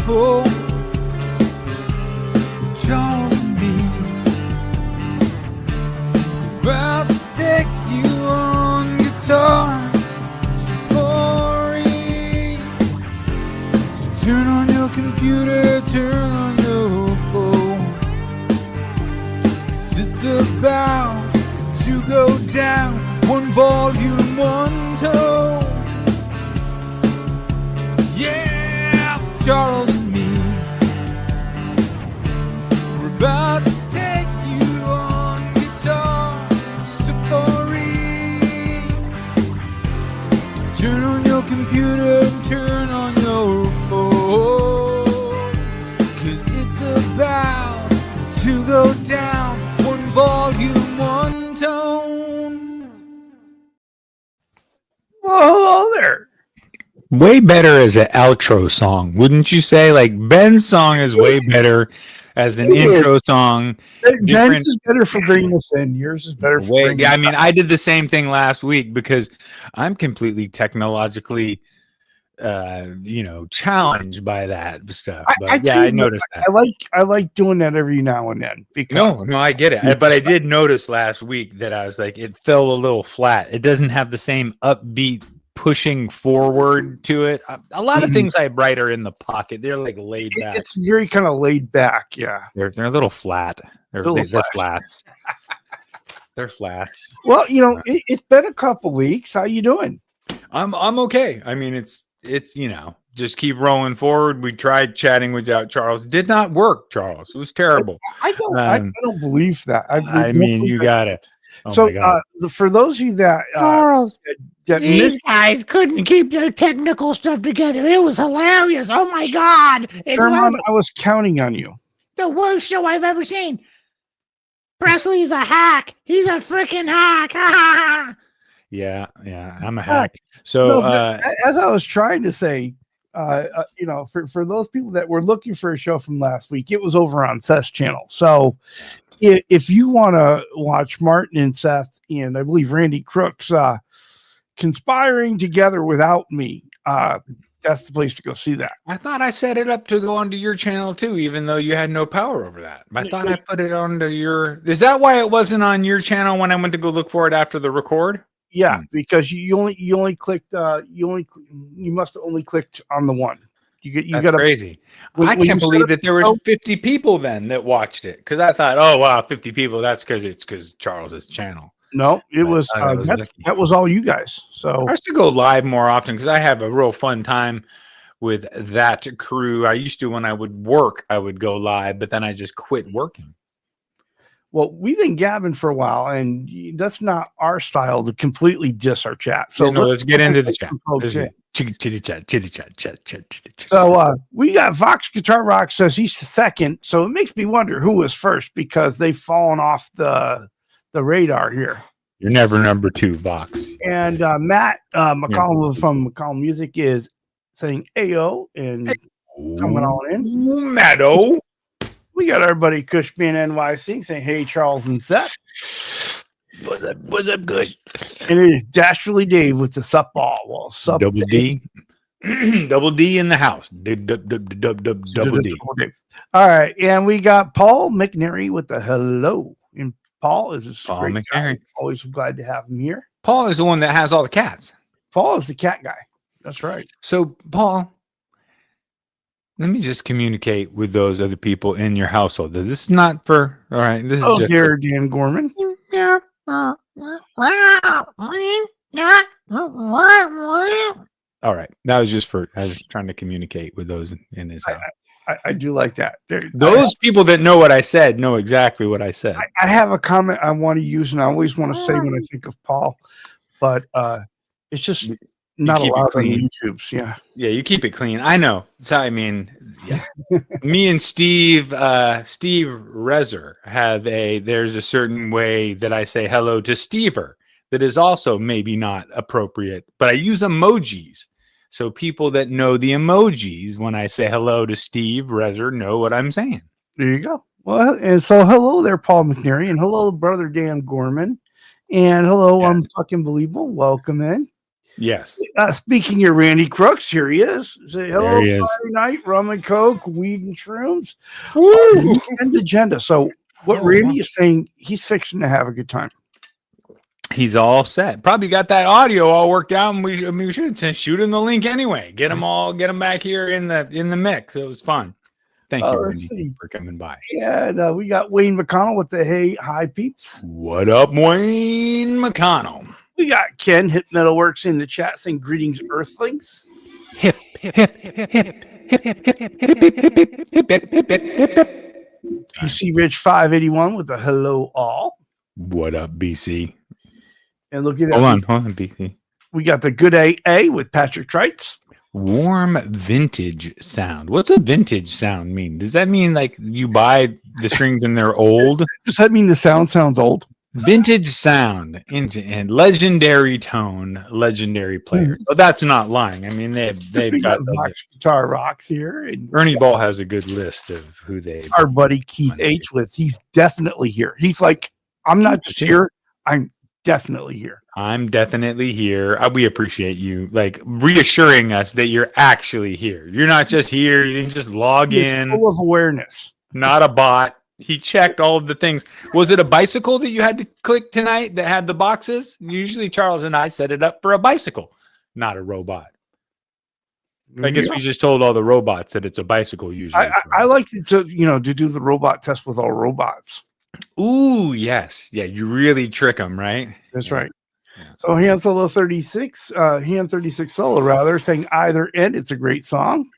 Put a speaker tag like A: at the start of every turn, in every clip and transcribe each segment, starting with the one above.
A: pull. Charles and me about to take you on guitar safari. So turn on your computer, turn on your phone, 'cause it's about to go down. One volume, one tone. Yeah, Charles and me, we're about to take you on guitar safari. Turn on your computer and turn on your phone, 'cause it's about to go down. One volume, one tone.
B: Well, hello there.
C: Way better as an outro song, wouldn't you say? Like Ben's song is way better as an intro song.
B: Ben's is better for bringing us in. Yours is better for bringing
C: I mean, I did the same thing last week because I'm completely technologically, challenged by that stuff. But I noticed that.
B: I like doing that every now and then because
C: No, I get it. But I did notice last week that I was like, it fell a little flat. It doesn't have the same upbeat pushing forward to it. A lot of things I write are in the pocket. They're like laid back.
B: It's very kind of laid back. Yeah,
C: they're a little flat. They're flats. They're flats.
B: Well, it's been a couple weeks. How you doing?
C: I'm okay. I mean, it's just keep rolling forward. We tried chatting without Charles. It did not work, Charles. It was terrible.
B: I don't believe that.
C: I mean, you got it. Oh
B: so, for those of you that
D: Charles, these guys couldn't keep their technical stuff together. It was hilarious. Oh my God!
B: Sherman, I was counting on you.
D: The worst show I've ever seen. Presley's a hack. He's a freaking hack.
C: Yeah, I'm a hack. So,
B: as I was trying to say, for those people that were looking for a show from last week, it was over on Seth's channel. So, if you want to watch Martin and Seth and I believe Randy Crooks conspiring together without me, that's the place to go see that.
C: I thought I set it up to go onto your channel too, even though you had no power over that. I thought I put it onto your. Is that why it wasn't on your channel when I went to go look for it after the record?
B: Yeah, because you only clicked you must have only clicked on the one. You got
C: crazy. I can't believe that there was 50 people then that watched it, because I thought, oh wow, 50 people. That's because Charles's channel.
B: No, it was that was all you guys. So
C: I used to go live more often because I have a real fun time with that crew. I used to, when I would work, I would go live, but then I just quit working.
B: Well, we've been gabbing for a while, and that's not our style to completely diss our chat. So
C: let's get into the chat.
B: So we got Vox Guitar Rock says he's second. So it makes me wonder who was first, because they've fallen off the radar here.
C: You're never number two, Vox.
B: And Matt McCollum from McCollum Music is saying Ayo and coming on in.
C: Matto.
B: We got our buddy Cushman NYC saying, hey, Charles and Seth.
C: What's up, Kush?
B: And it is Dastardly Dave with the sup ball. Well, sup
C: Double D. Double D in the house. Double D.
B: All right. And we got Paul McNary with the hello. And Paul is a great guy. Always glad to have him here.
C: Paul is the one that has all the cats.
B: Paul is the cat guy. That's right.
C: So, Paul, let me just communicate with those other people in your household. This is not for, all right. This is just
B: dear Dan Gorman.
D: Yeah.
C: All right. That was just for, I was trying to communicate with those in his house.
B: I do like that.
C: Those people that know what I said know exactly what I said.
B: I have a comment I want to use, and I always want to say when I think of Paul, but it's just not allowed on YouTube's. Yeah,
C: you keep it clean. I know. So I mean, yeah. Me and Steve Rezer have there's a certain way that I say hello to Stever that is also maybe not appropriate, but I use emojis. So people that know the emojis when I say hello to Steve Rezer know what I'm saying.
B: There you go. Well, and so hello there, Paul McNary, and hello, brother Dan Gorman, and hello, I'm fucking believable. Welcome in.
C: Yes.
B: Speaking of Randy Crooks, here he is. Say hello,
C: There he is.
B: Friday night, rum and coke, weed and shrooms.
C: Woo!
B: And agenda. So what
C: Oh,
B: Randy
C: wow.
B: is saying, he's fixing to have a good time.
C: He's all set. Probably got that audio all worked out, and we should just shoot him the link anyway. Get him back here in the mix. It was fun. Thank you,
B: Let's
C: Randy,
B: see.
C: for coming by.
B: Yeah, and, we got Wayne McConnell with the hey, hi peeps.
C: What up, Wayne McConnell?
B: We got Ken Hip Metalworks in the chat saying greetings, Earthlings.
C: Hip, hip, hip, hip, hip, hip, hip, hip, hip, hip, hip, hip, hip, hip.
B: You see Rich 581 with the hello all.
C: What up, BC?
B: And look at that.
C: Hold on, BC.
B: We got the good AA with Patrick Trites.
C: Warm vintage sound. What's a vintage sound mean? Does that mean like you buy the strings and they're old?
B: Does that mean the sound sounds old?
C: Vintage sound and legendary tone, legendary player. But that's not lying. I mean, they've
B: We
C: got
B: got Vox Guitar Rocks here. And
C: Ernie Ball has a good list of who they.
B: our buddy Keith H with, he's definitely here. He's like, I'm not just here, I'm definitely here.
C: I'm definitely here. We appreciate you like reassuring us that you're actually here. You're not just here. You didn't just log
B: He's
C: in.
B: full of awareness.
C: Not a bot. He checked all of the things. Was it a bicycle that you had to click tonight that had the boxes? Usually Charles and I set it up for a bicycle, not a robot. I guess we just told all the robots that it's a bicycle usually.
B: I like to do the robot test with all robots.
C: Ooh, yes. Yeah, you really trick them, right?
B: That's
C: Yeah.
B: right.
C: Yeah.
B: So Han Solo 36, Han 36 Solo rather, saying either end. It's a great song.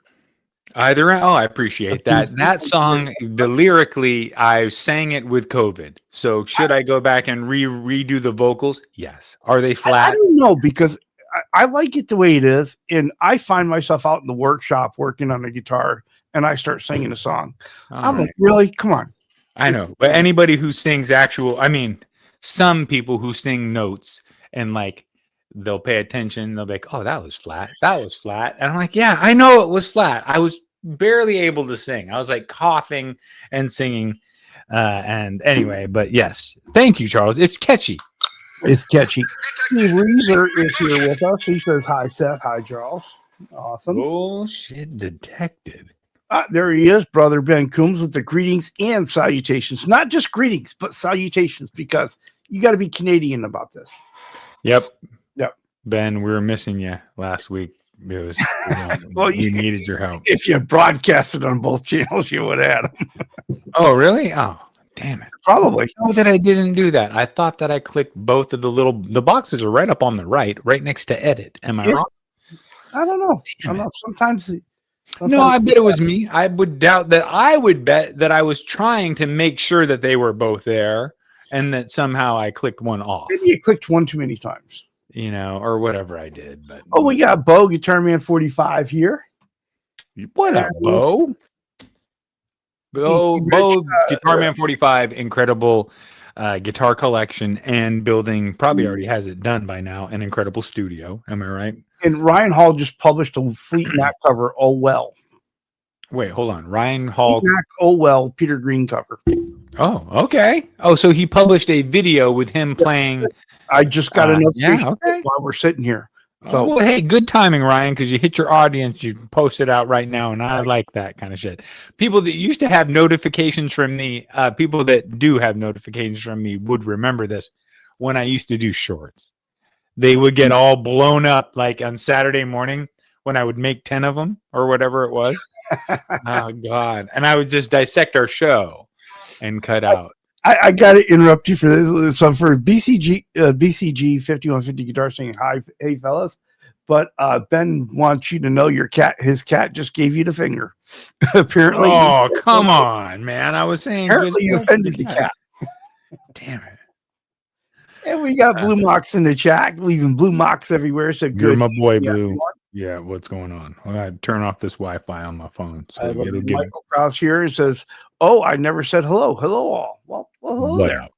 C: Either I appreciate that. That song, the lyrically, I sang it with COVID. So should I go back and redo the vocals? Yes. Are they
B: I
C: flat?
B: don't know because I like it the way it is, and I find myself out in the workshop working on the guitar, and I start singing a song. I'm like, really? Come on.
C: I know, but anybody who sings some people who sing notes and like they'll pay attention. They'll be like, "Oh, that was flat. That was flat." And I'm like, "Yeah, I know it was flat. I was barely able to sing. I was like coughing and singing." And anyway, but yes, thank you, Charles. It's catchy.
B: It's catchy. Steve Reeser is here with us. He says, hi, Seth. Hi, Charles. Awesome.
C: Bullshit detected.
B: There he is, brother Ben Coombs with the greetings and salutations. Not just greetings, but salutations, because you got to be Canadian about this.
C: Yep.
B: Yep.
C: Ben, we were missing you last week. It was
B: Well,
C: you needed your help.
B: If you broadcasted on both channels, you would have had them.
C: Oh, really? Oh, damn it.
B: Probably.
C: I know that I didn't do that. I thought that I clicked both of the boxes are right up on the right next to edit. Am I
B: Yeah.
C: wrong?
B: I don't know. Sometimes
C: No, I bet it was me. I would bet that I was trying to make sure that they were both there and that somehow I clicked one off,
B: maybe you clicked one too many times.
C: or whatever I did. But
B: Oh, we got Bo, Guitar Man 45 here.
C: what up, Bo? Bo, Guitar Man 45, incredible guitar collection and building, probably already has it done by now, an incredible studio. Am I right?
B: And Ryan Hall just published a Fleet Mac cover, Oh Well.
C: Wait, hold on. Ryan Hall.
B: Fleet Mac, Oh Well, Peter Green cover.
C: Oh, okay. Oh, so he published a video with him playing.
B: I just got a notification
C: okay.
B: while we're sitting here. So,
C: Well, hey, good timing, Ryan, because you hit your audience. You post it out right now, and I like that kind of shit. People that used to have notifications from me, people that do have notifications from me would remember this when I used to do shorts. They would get all blown up like on Saturday morning when I would make 10 of them or whatever it was. Oh, God. And I would just dissect our show and cut out.
B: I got to interrupt you for this. So for BCG 5150 Guitar saying hi, hey fellas, but Ben wants you to know his cat just gave you the finger. Apparently.
C: Oh, come on, man! I was saying.
B: Apparently you offended the cat.
C: Damn it!
B: And we got Blue Mox in the chat, leaving Blue Mox everywhere. So good.
C: You're my boy,
B: Yeah,
C: Blue. Yeah, what's going on? Well, I turn off this Wi-Fi on my phone, so it'll give.
B: Michael Krause here and says, "Oh, I never said hello. Hello all. Well hello
C: What
B: there."
C: up,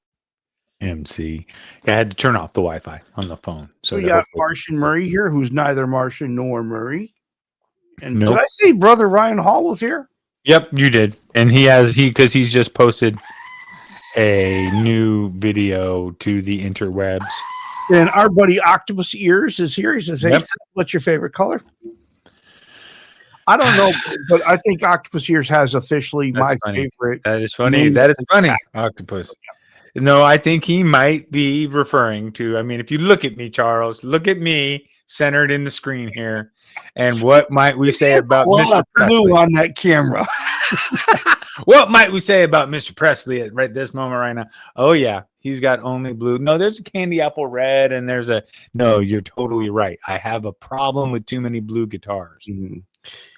C: MC? Yeah, I had to turn off the Wi-Fi on the phone. So
B: We got Martian Murray here, who's neither Martian nor Murray. And
C: Nope.
B: did I say brother Ryan Hall was here?
C: Yep, you did, and because he's just posted a new video to the interwebs.
B: And our buddy Octopus Ears is here. He says, "Hey,
C: Yep.
B: Seth, what's your favorite color?" I don't know, but I think Octopus Ears has officially
C: That's
B: my
C: funny.
B: favorite.
C: That is funny.
B: name.
C: That is funny, Octopus. No, I think he might be referring to. I mean, if you look at me, Charles, look at me centered in the screen here. And what might we say about Mr. Presley?
B: Blue on that camera.
C: What might we say about Mr. Presley at right this moment right now? Oh, yeah, he's got only blue. No, there's a candy apple red, and there's a no, you're totally right. I have a problem with too many blue guitars.
B: Mm-hmm.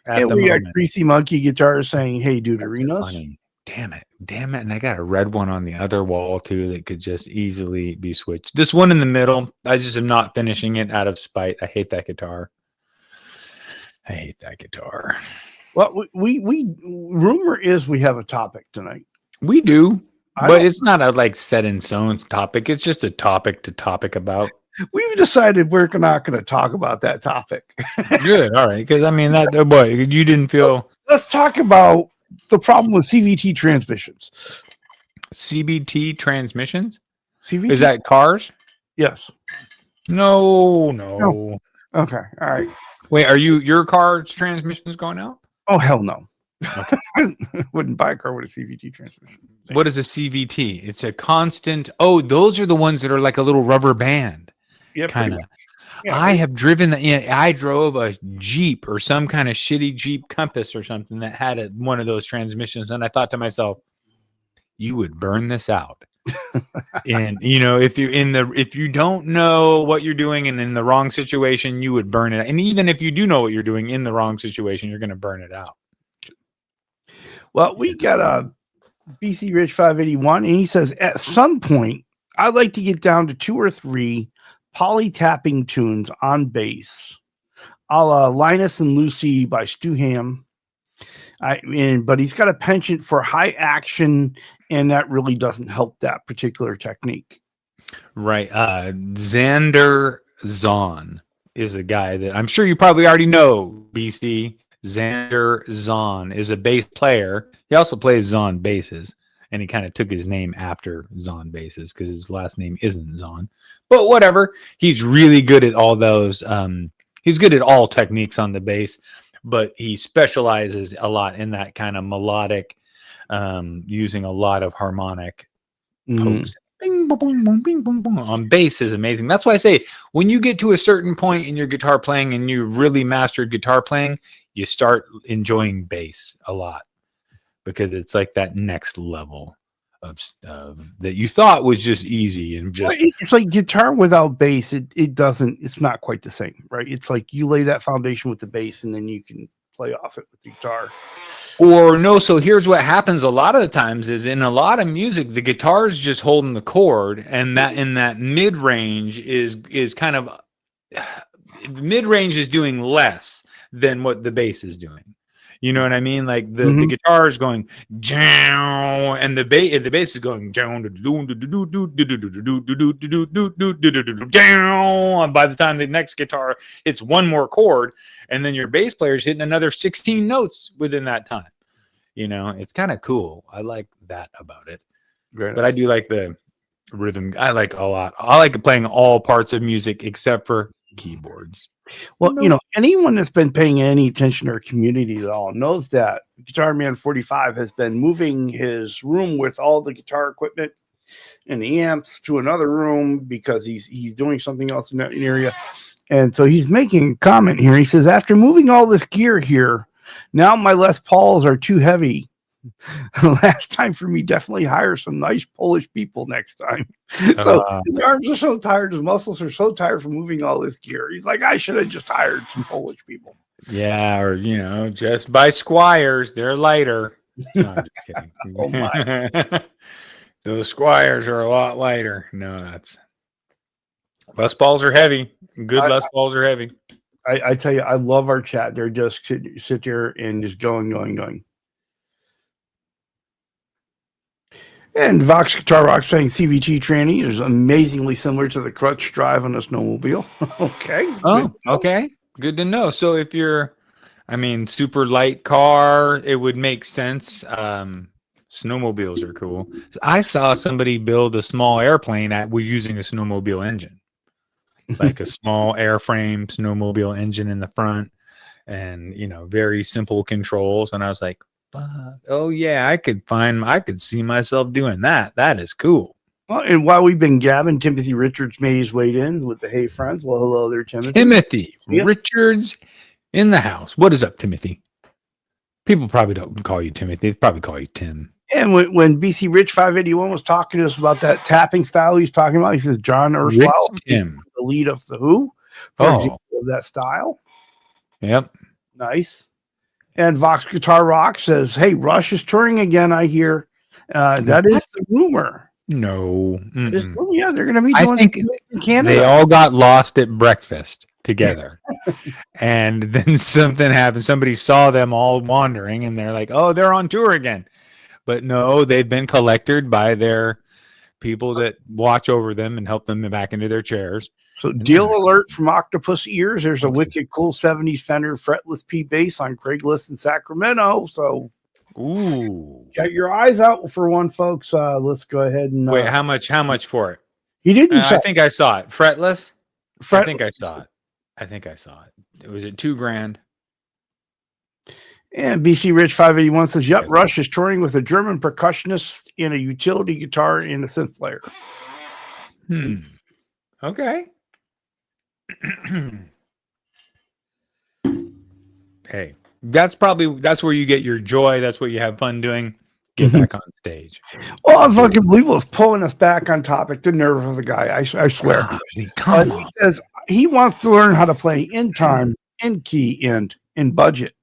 C: At
B: And
C: the
B: we got
C: moment.
B: Greasy Monkey Guitars saying, "Hey, Deuterinos."
C: Funny. Damn it. And I got a red one on the other wall too that could just easily be switched. This one in the middle, I just am not finishing it out of spite. I hate that guitar.
B: Well, we rumor is we have a topic tonight.
C: We do,
B: I
C: but
B: don't-
C: it's not a like set in stone topic. It's just a topic to topic about.
B: We've decided we're not going to talk about that topic.
C: Good. All right. Because I mean, that boy, you didn't feel
B: Let's talk about the problem with CVT transmissions.
C: CBT transmissions?
B: CVT?
C: Is that cars?
B: Yes.
C: No.
B: Okay. All right.
C: Wait, are your car's transmissions going out?
B: Oh, hell no.
C: Okay.
B: Wouldn't buy a car with a CVT transmission.
C: What is a CVT? It's a constant. Oh, those are the ones that are like a little rubber band,
B: Yeah,
C: kind of.
B: Yeah,
C: I have driven that. Yeah, I drove a Jeep or some kind of shitty Jeep Compass or something that had one of those transmissions, and I thought to myself, "You would burn this out." And if you don't know what you're doing and in the wrong situation, you would burn it. And even if you do know what you're doing in the wrong situation, you're going to burn it out.
B: Well, we got a BC Rich 581, and he says, at some point, I'd like to get down to 2 or 3 poly tapping tunes on bass, a la Linus and Lucy by Stu Ham. But he's got a penchant for high action, and that really doesn't help that particular technique.
C: Right. Xander Zahn is a guy that I'm sure you probably already know, BC. Xander Zahn is a bass player. He also plays Zahn basses, and he kind of took his name after Zahn basses because his last name isn't Zahn. But whatever. He's really good at all those. He's good at all techniques on the bass, but he specializes a lot in that kind of melodic, using a lot of harmonic pokes. Bing, boom, boom, boom, bing, boom, boom. On bass is amazing. That's why I say when you get to a certain point in your guitar playing and you really mastered guitar playing, you start enjoying bass a lot because it's like that next level of that you thought was just easy and just.
B: It's like guitar without bass. It's not quite the same, right? It's like you lay that foundation with the bass, and then you can play off it with the guitar.
C: Or no, so here's what happens a lot of the times is in a lot of music, the guitar is just holding the chord, and that in that mid range is kind of the mid range is doing less than what the bass is doing. You know what I mean? Like the guitar is going down, and the bass is going down. And by the time the next guitar hits one more chord, and then your bass player is hitting another 16 notes within that time. It's kind of cool. I like that about it.
B: Very
C: But
B: nice.
C: I do like the rhythm. I like a lot. I like playing all parts of music except for keyboards.
B: Well, anyone that's been paying any attention to our community at all knows that Guitar Man 45 has been moving his room with all the guitar equipment and the amps to another room because he's doing something else in that area. And so he's making a comment here. He says, after moving all this gear here, now my Les Pauls are too heavy. Last time for me, definitely hire some nice Polish people next time. So his arms are so tired, his muscles are so tired from moving all this gear. He's like, I should have just hired some Polish people.
C: Yeah, or just buy Squires. They're lighter. No, I'm just kidding.
B: Oh my.
C: Those Squires are a lot lighter. No, that's Les Pauls are heavy. Good Les Pauls are heavy.
B: I tell you, I love our chat. They're just sit there and just going. And Vox Guitar Rock saying CVT tranny is amazingly similar to the crutch drive on a snowmobile. Okay.
C: Oh, okay. Good to know. So if you're, super light car, it would make sense. Snowmobiles are cool. I saw somebody build a small airplane with using a snowmobile engine. like a small airframe snowmobile engine in the front, and very simple controls. And I was like, oh yeah, I could see myself doing that. That is cool.
B: Well, and while we've been gabbing, Timothy Richards made his way in with the Hey Friends. Well, hello there, Timothy.
C: Timothy Richards in the house. What is up, Timothy? People probably don't call you Timothy. They probably call you Tim.
B: And when BC Rich 581 was talking to us about that tapping style he's talking about, he says John Urswell is the lead of the Who. For example, of that style.
C: Yep.
B: Nice. And Vox Guitar Rock says, hey, Rush is touring again, I hear. That is the rumor.
C: No.
B: Yeah, they're going to be doing it in Canada.
C: They all got lost at breakfast together. And then something happened. Somebody saw them all wandering, and they're like, oh, they're on tour again. But no, they've been collected by their people that watch over them and help them back into their chairs.
B: So deal alert from Octopus Ears. There's a wicked cool 70s Fender fretless P bass on Craigslist in Sacramento. So got your eyes out for one, folks. Let's go ahead and
C: wait, how much for it?
B: He didn't say.
C: I think I saw it. Fretless? I think I saw it. Was it $2,000?
B: And BC Rich 581 says, yep, Rush is touring with a German percussionist and a utility guitar and a synth player.
C: Okay. Hey, that's where you get your joy. That's what you have fun doing. Get back on stage.
B: Well, I fucking believe it's pulling us back on topic. The nerve of the guy, I swear.
C: Come on.
B: He says he wants to learn how to play in time, in key, and in budget.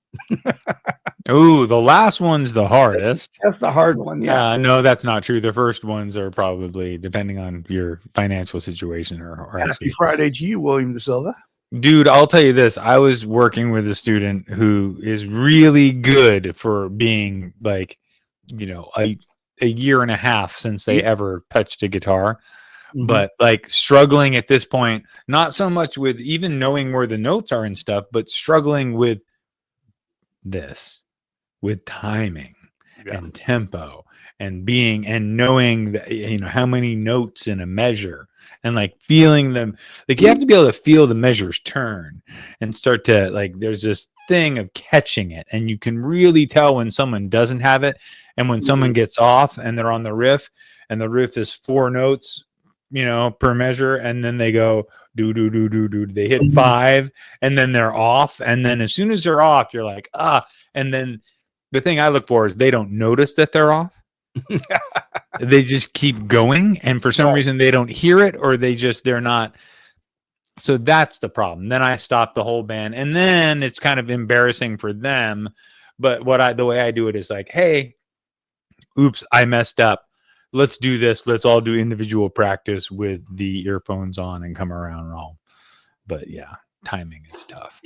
C: Oh, the last one's the hardest.
B: That's the hard one. Yeah.
C: No, that's not true. The first ones are probably, depending on your financial situation, or
B: Happy Friday to you, William De Silva.
C: Dude, I'll tell you this. I was working with a student who is really good for being like, a year and a half since they ever touched a guitar. But like struggling at this point, not so much with even knowing where the notes are and stuff, but struggling with with timing and tempo and knowing that, how many notes in a measure, and like feeling them. Like you have to be able to feel the measures turn and start to, like, there's this thing of catching it, and you can really tell when someone doesn't have it, and when someone gets off and they're on the riff, and the riff is 4 notes per measure, and then they go do do do do do, they hit 5, and then they're off, and then as soon as they're off, you're like, and then the thing I look for is they don't notice that they're off. They just keep going, and for some reason they don't hear it, or they're not. So that's the problem. Then I stop the whole band, and then it's kind of embarrassing for them. But the way I do it is like, hey, oops, I messed up. Let's do this. Let's all do individual practice with the earphones on and come around and all. But yeah, timing is tough.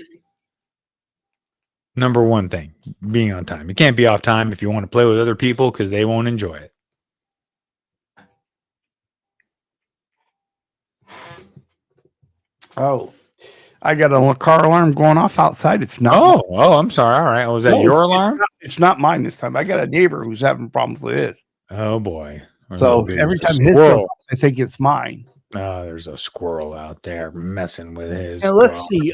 C: Number one thing, being on time. You can't be off time if you want to play with other people, because they won't enjoy it.
B: Oh, I got a car alarm going off outside. It's not.
C: Oh, I'm sorry. All right. Was that your alarm?
B: It's not mine this time. I got a neighbor who's having problems with his.
C: Oh boy.
B: So every time his goes off, I think it's mine.
C: Oh, there's a squirrel out there messing with his.
B: Now let's see.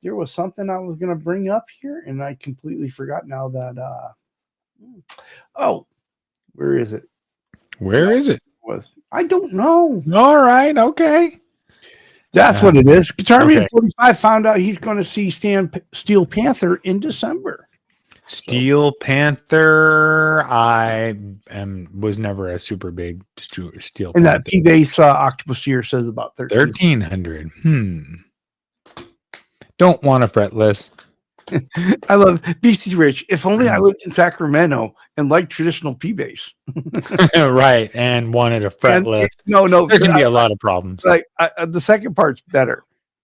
B: There was something I was going to bring up here, and I completely forgot now that. Where is it?
C: Where is it?
B: I don't know.
C: All right. Okay.
B: That's what it is. Guitar Man 45 found out he's going to see Steel Panther in December.
C: Steel Panther. I was never a super big Steel Panther.
B: And that P-Bass Octopus here says about
C: 1,300. Don't want a fretless.
B: I love BC Rich. If only I lived in Sacramento and liked traditional P-Bass.
C: Right, and wanted a fretless.
B: No,
C: there can be a lot of problems.
B: Like the second part's better,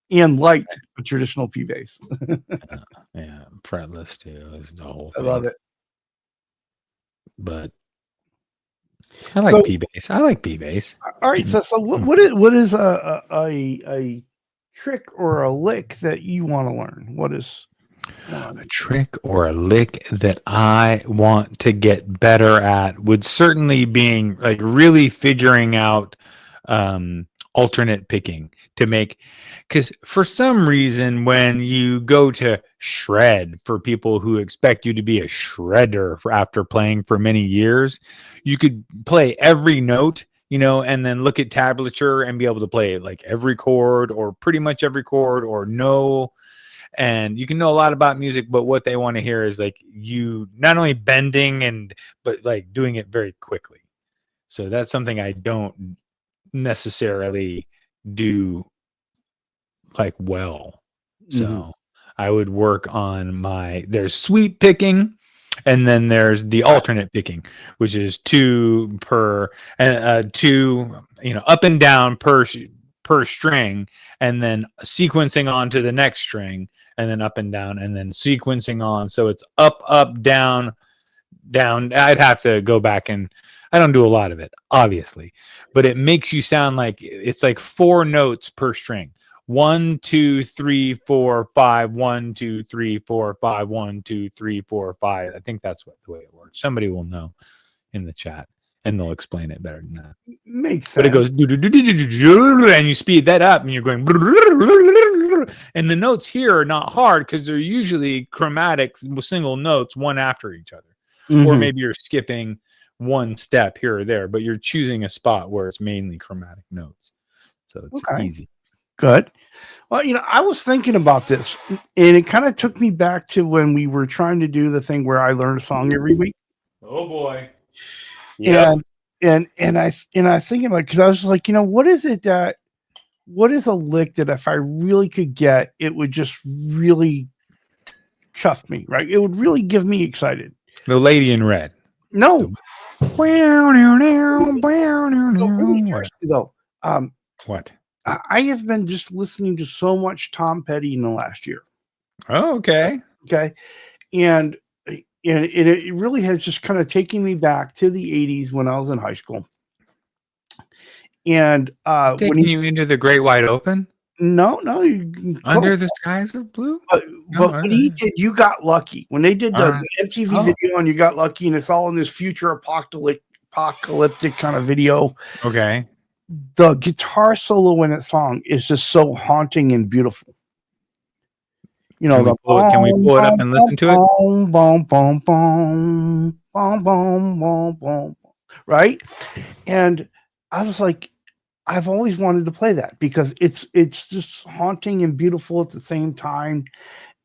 B: and liked a traditional P-Bass.
C: Yeah, fretless too is the whole thing.
B: I love it.
C: But I like P-Bass. I like P-Bass.
B: All right, so what is a trick or a lick that you want to learn? What is
C: a trick or a lick that I want to get better at would certainly being like really figuring out alternate picking to make, because for some reason when you go to shred, for people who expect you to be a shredder after playing for many years, you could play every note, and then look at tablature and be able to play like every chord or pretty much every chord or no. And you can know a lot about music, but what they want to hear is like you not only bending but like doing it very quickly. So that's something I don't necessarily do like well. So I would work on there's sweep picking, and then there's the alternate picking, which is 2 per up and down per string, and then sequencing on to the next string, and then up and down, and then sequencing on. So it's up, down. I'd have to go back, and I don't do a lot of it, obviously, but it makes you sound like it's like 4 notes per string. 1, 2, 3, 4, 5. 1, 2, 3, 4, 5. 1, 2, 3, 4, 5. I think that's the way it works. Somebody will know in the chat, and they'll explain it better than that.
B: Makes sense.
C: But it goes, and you speed that up, and you're going, and the notes here are not hard because they're usually chromatic single notes, one after each other. Or maybe you're skipping one step here or there, but you're choosing a spot where it's mainly chromatic notes. So it's easy.
B: Good. Well, I was thinking about this, and it kind of took me back to when we were trying to do the thing where I learn a song every week.
C: Oh boy. Yeah.
B: And I thinking like, because I was just like, what is a lick that if I really could get, it would just really chuff me, right? It would really give me excited.
C: The Lady in Red.
B: No.
C: What?
B: I have been just listening to so much Tom Petty in the last year.
C: Oh, okay.
B: Okay. And it really has just kind of taken me back to the 80s when I was in high school. And
C: taking you into the Great Wide Open?
B: No.
C: Under the Skies of Blue?
B: But when he did You Got Lucky, when they did the MTV video on You Got Lucky, and it's all in this future apocalyptic kind of video.
C: Okay.
B: The guitar solo in that song is just so haunting and beautiful. Can we
C: pull it up and listen to it?
B: Boom, boom, boom, boom, boom, boom, boom. Right? And I was like, I've always wanted to play that because it's just haunting and beautiful at the same time.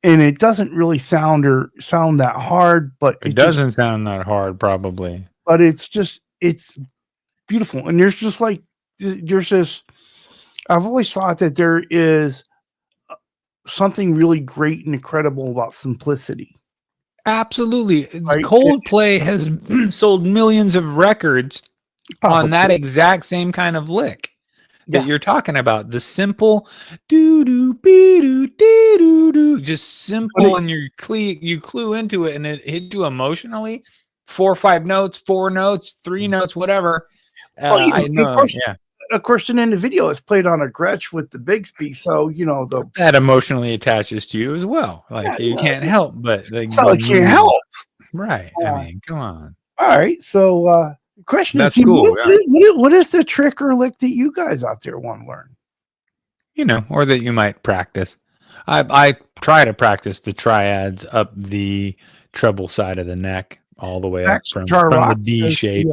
B: And it doesn't really sound that hard, but
C: it doesn't sound that hard, probably.
B: But it's beautiful. And there's this, I've always thought that there is something really great and incredible about simplicity.
C: Absolutely. Right? Coldplay has sold millions of records on that exact same kind of lick that you're talking about. The simple just simple, and you clue into it, and it hits you emotionally. 4 or 5 notes, 4 notes, 3 notes, whatever. I know.
B: Of course, and in the video, it's played on a Gretsch with the Bigsby, so
C: that emotionally attaches to you as well. Like you can't help but
B: can't help,
C: right? I mean, come on.
B: All right, so question:
C: that's cool.
B: What is the trick or lick that you guys out there want to learn?
C: Or that you might practice. I try to practice the triads up the treble side of the neck, all the way up from the D shape.
B: Yeah.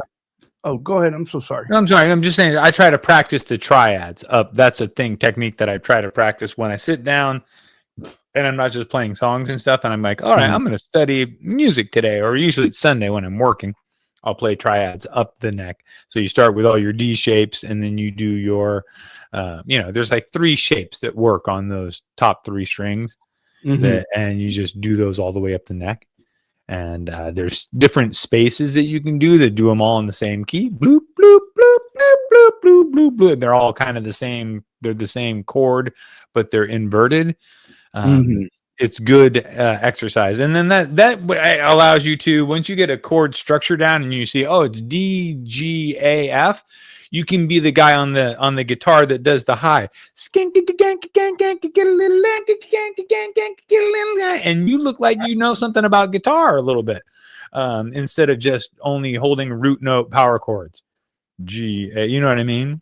B: Oh, go ahead. I'm so sorry.
C: I'm sorry. I'm just saying I try to practice the triads up. That's a technique that I try to practice when I sit down and I'm not just playing songs and stuff. And I'm like, all right, I'm going to study music today, or usually it's Sunday when I'm working. I'll play triads up the neck. So you start with all your D shapes, and then you do your, there's like 3 shapes that work on those top 3 strings, and you just do those all the way up the neck. And there's different spaces that you can do that do them all in the same key. Bloop, bloop, bloop, bloop, bloop, bloop, bloop, bloop. They're all kind of the same. They're the same chord, but they're inverted. It's good exercise. And then that allows you to, once you get a chord structure down and you see, it's D, G, A, F, you can be the guy on the guitar that does the high. And you look like you know something about guitar a little bit, instead of just only holding root note power chords. G, A, you know what I mean?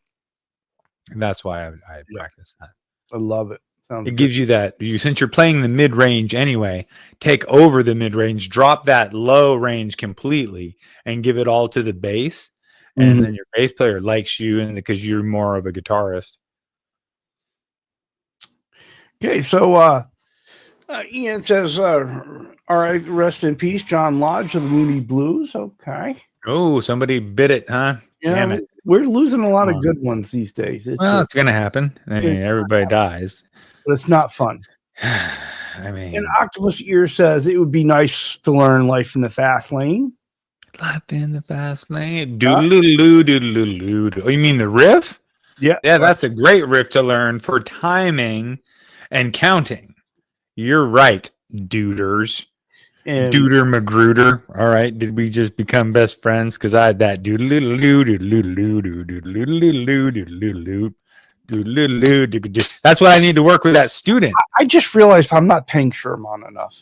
C: And that's why I practice that.
B: I love it. Sounds
C: It
B: good.
C: gives you that since you're playing the mid range anyway, take over the mid range, drop that low range completely, and give it all to the bass. And then your bass player likes you, and because you're more of a guitarist.
B: Okay, so Ian says, "All right, rest in peace, John Lodge of the Moody Blues." Okay,
C: Oh, somebody bit it, huh? Damn it!
B: we're losing a lot of good ones these days.
C: It's gonna happen. I mean, everybody dies.
B: But it's not fun.
C: I mean,
B: And Octopus Ear says it would be nice to learn Life in the Fast Lane.
C: Life in the Fast Lane. Doodle-doo, doodle-doo. Oh, you mean the riff?
B: Yeah,
C: That's a great riff to learn for timing and counting. You're right, duders.
B: and
C: Duder Magruder. All right. Did we just become best friends? Because I had that doodle-doo, doodle-doo, doodle-doo, doodle-doo, doodle-doo. That's what I need to work with that student.
B: I just realized I'm not paying Sherman enough.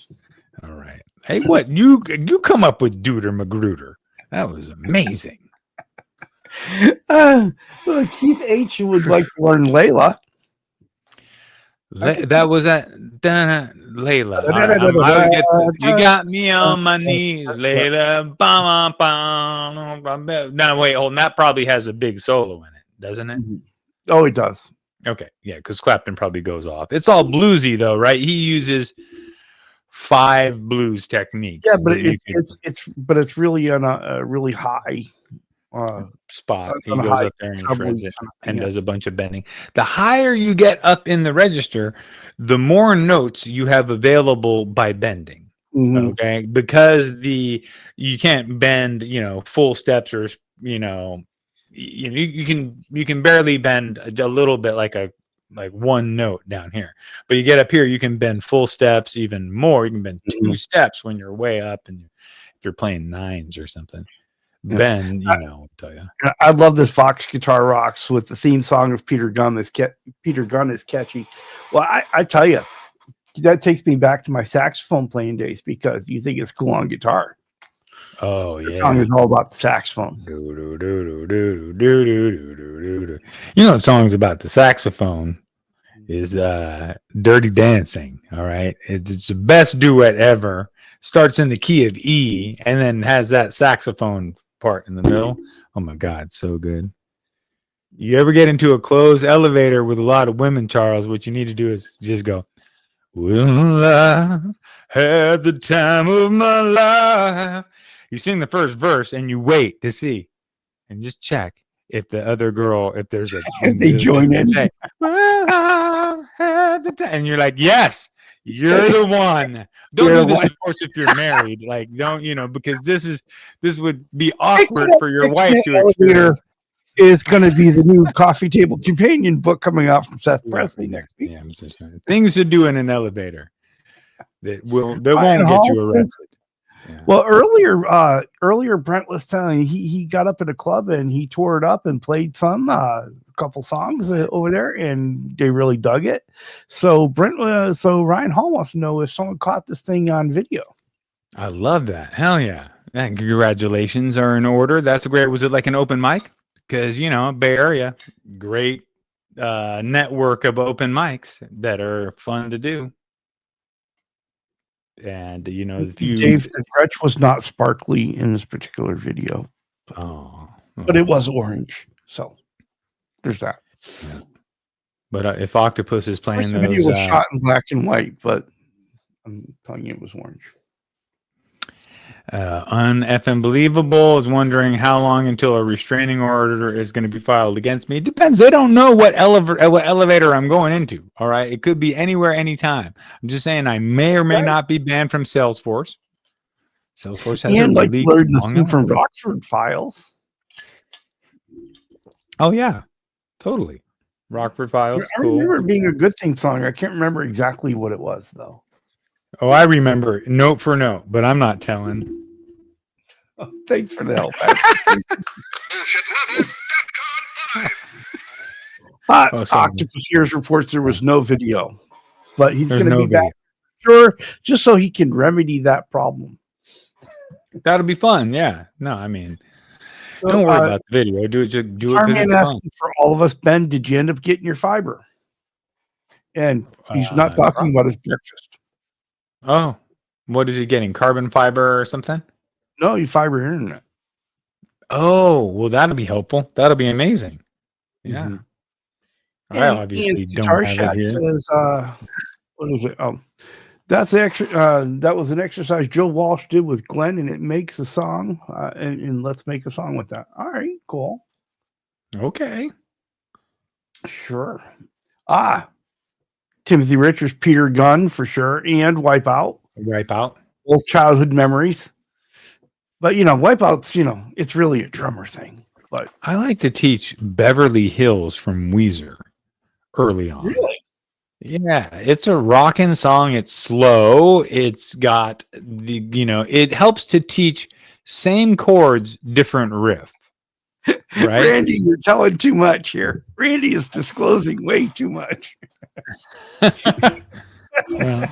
C: All right. Hey, what you come up with Duder Magruder? That was amazing.
B: Keith H would like to learn Layla.
C: That was at Layla. All right, you got me on my knees, Layla. No, wait, hold on. That probably has a big solo in it, doesn't it?
B: Oh, it does.
C: Okay, yeah, because Clapton probably goes off. It's all bluesy though, right? He uses 5 blues techniques.
B: Yeah, but it's really on a really high
C: spot. He
B: on a
C: goes
B: high
C: up there and
B: treble
C: shreds it and
B: yeah.
C: does a bunch of bending. The higher you get up in the register, the more notes you have available by bending.
B: Mhm.
C: Okay, because you can't bend, full steps or you can barely bend a little bit like one note down here, but you get up here, you can bend full steps even more. You can bend 2 steps when you're way up, and if you're playing 9s or something.
B: Yeah.
C: Ben, I'll tell you.
B: I love this Vox Guitar Rocks with the theme song of Peter Gunn. Peter Gunn is catchy. Well, I tell you, that takes me back to my saxophone playing days because you think it's cool on guitar.
C: Oh, yeah.
B: The song is all about the saxophone.
C: What song's about the saxophone is Dirty Dancing. All right. It's the best duet ever. Starts in the key of E and then has that saxophone part in the middle. Oh my God, so good. You ever get into a closed elevator with a lot of women, Charles, what you need to do is just go, "Well, I had the time of my life." You sing the first verse and you wait to see and just check if the other girl, if there's a
B: As they join in.
C: say, "Well, I had the time," and you're like, "Yes, you're the one." Don't do this, of course, if you're married. Like, don't, because this would be awkward for your wife to experience.
B: Is going to be the new coffee table companion book coming out from Seth Presley next week.
C: Yeah, things to do in an elevator that won't get you arrested. Yeah.
B: Well, earlier Brent was telling he got up at a club and he tore it up and played some couple songs over there, and they really dug it. So Ryan Hall wants to know if someone caught this thing on video.
C: I love that. Hell yeah! And congratulations are in order. That's great. Was it like an open mic? Because Bay Area, great network of open mics that are fun to do. And
B: Dave, the crutch was not sparkly in this particular video, but it was orange. So there's that.
C: Yeah. But if Octopus is playing
B: the
C: those,
B: video was shot in black and white, but I'm telling you it was orange.
C: Uneffing believable is wondering how long until a restraining order is going to be filed against me. It depends. They don't know what elevator I'm going into. All right, it could be anywhere, anytime. I'm just saying I may or may not be banned from Salesforce. Salesforce has
B: and
C: a league
B: learned the thing from Rockford Files.
C: Oh yeah, totally. Rockford Files.
B: I remember it being a good theme song. I can't remember exactly what it was though.
C: Oh, I remember note for note, but I'm not telling.
B: Oh, thanks for the help. Octopus Ears reports there was no video, but he's going to be back, sure, just so he can remedy that problem.
C: That'll be fun. Yeah. No, I mean, Don't worry about the video. Do it because
B: Starman
C: it's fun.
B: asking for all of us, Ben, did you end up getting your fiber? And he's not talking about his breakfast.
C: Oh, what is he getting? Carbon fiber or something?
B: No, you fiber internet.
C: Oh, well, that'll be helpful. That'll be amazing. Yeah.
B: Mhm.
C: I
B: And
C: obviously
B: Ian's
C: don't
B: Guitar
C: have
B: Shack
C: it here.
B: says, what is it? Oh, that's the that was an exercise Joe Walsh did with Glenn, and it makes a song. And let's make a song with that. All right, cool.
C: Okay.
B: Sure. Timothy Richards, Peter Gunn for sure, and Wipeout.
C: Wipeout.
B: Both childhood memories. But Wipeout's, it's really a drummer thing. But
C: I like to teach Beverly Hills from Weezer early on.
B: really,
C: Yeah, it's a rockin' song. It's slow. It's got it helps to teach same chords, different riff. Right?
B: Randy, you're telling too much here. Randy is disclosing way too much.
C: Yeah.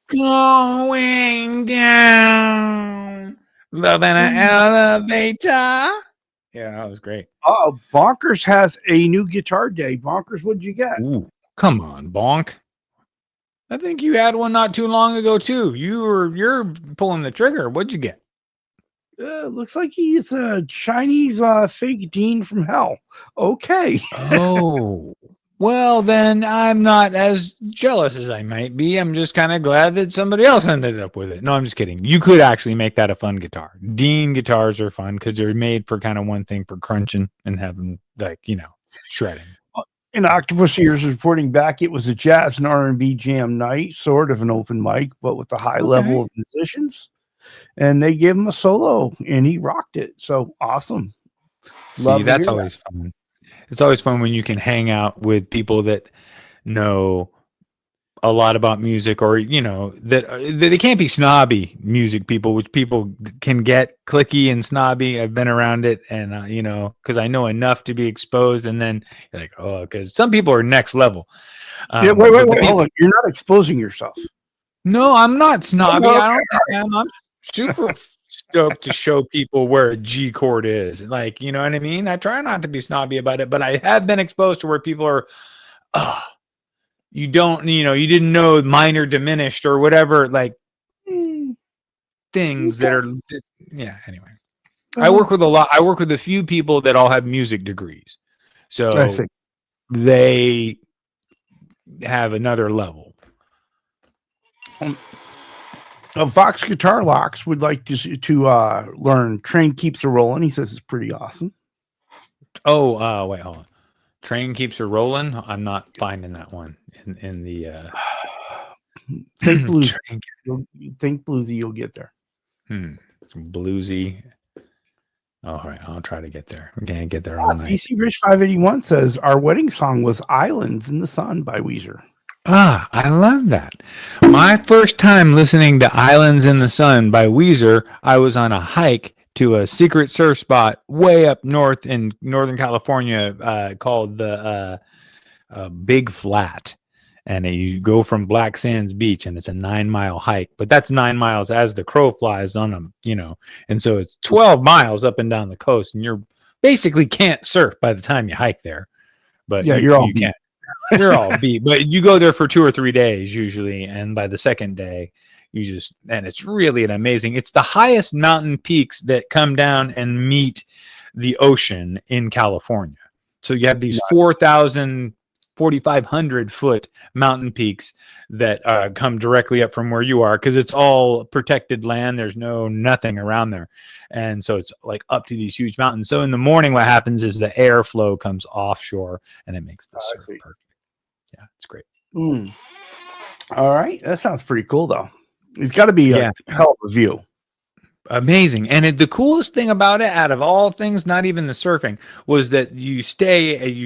C: Going down, loving an elevator. Yeah, that was great.
B: Oh, Bonkers has a new guitar day. Bonkers, what'd you get?
C: Ooh, come on, Bonk. I think you had one not too long ago too. You're pulling the trigger. What'd you get?
B: Looks like he's a Chinese fake Dean from hell. Okay.
C: Oh, well, then I'm not as jealous as I might be. I'm just kind of glad that somebody else ended up with it. No, I'm just kidding. You could actually make that a fun guitar. Dean guitars are fun because they're made for kind of one thing, for crunching and having shredding.
B: And Octopus Ears is reporting back it was a jazz and R&B jam night, sort of an open mic, but with a high level of musicians. And they gave him a solo, and he rocked it. So awesome.
C: See, that's always fun. It's always fun when you can hang out with people that know a lot about music, or that they can't be snobby music people, which people can get cliquey and snobby. I've been around it, and because I know enough to be exposed, and then you're like, oh, because some people are next level.
B: Wait, hold on. You're not exposing yourself.
C: No, I'm not snobby.
B: Okay.
C: I don't. I'm super stoked to show people where a G chord is. Like, you know what I mean? I try not to be snobby about it, but I have been exposed to where people are, you didn't know minor diminished or whatever, like things that are, yeah, anyway. I work with a few people that all have music degrees. So they have another level.
B: Vox Guitar Locks would like to learn Train Keeps a Rolling. He says it's pretty awesome.
C: Oh, wait, hold on. Train Keeps a Rolling. I'm not finding that one in the
B: think bluesy. Think bluesy, you'll get there.
C: Bluesy. All right, I'll try to get there. I can't get there all night.
B: DC Rich 581 says our wedding song was Islands in the Sun by Weezer.
C: I love that. My first time listening to Islands in the Sun by Weezer, I was on a hike to a secret surf spot way up north in Northern California called the Big Flat. And you go from Black Sands Beach, and it's a 9-mile hike. But that's 9 miles as the crow flies on them, And so it's 12 miles up and down the coast, and you're basically can't surf by the time you hike there. But
B: yeah,
C: you can't. You're all beat, but you go there for 2 or 3 days usually, and by the second day and it's really it's the highest mountain peaks that come down and meet the ocean in California. So you have these 4,500 foot mountain peaks that come directly up from where you are, because it's all protected land. There's nothing around there, and so it's like up to these huge mountains. So in the morning, what happens is the airflow comes offshore, and it makes the surf perfect. Yeah, it's great.
B: All right, that sounds pretty cool, though. It's got to be a hell of a view.
C: Amazing. And the coolest thing about it, out of all things, not even the surfing, was that you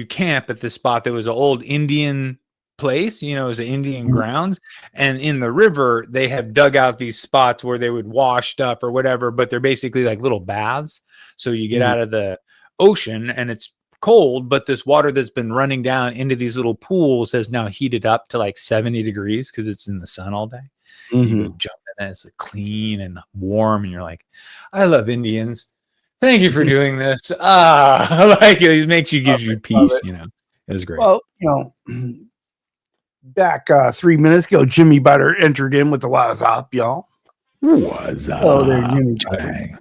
C: camp at this spot that was an old Indian place, it was an Indian grounds. And in the river, they have dug out these spots where they would wash stuff or whatever, but they're basically like little baths. So you get out of the ocean and it's cold, but this water that's been running down into these little pools has now heated up to like 70 degrees because it's in the sun all day. You go jump in, and it's clean and warm, and you're like, I love Indians. Thank you for doing this. I like it. It makes you, gives you peace. You know, it was great.
B: Well, back 3 minutes ago, Jimmy Butter entered in with the what's up, y'all.
C: What's up?
B: Oh, there, Jimmy Butter.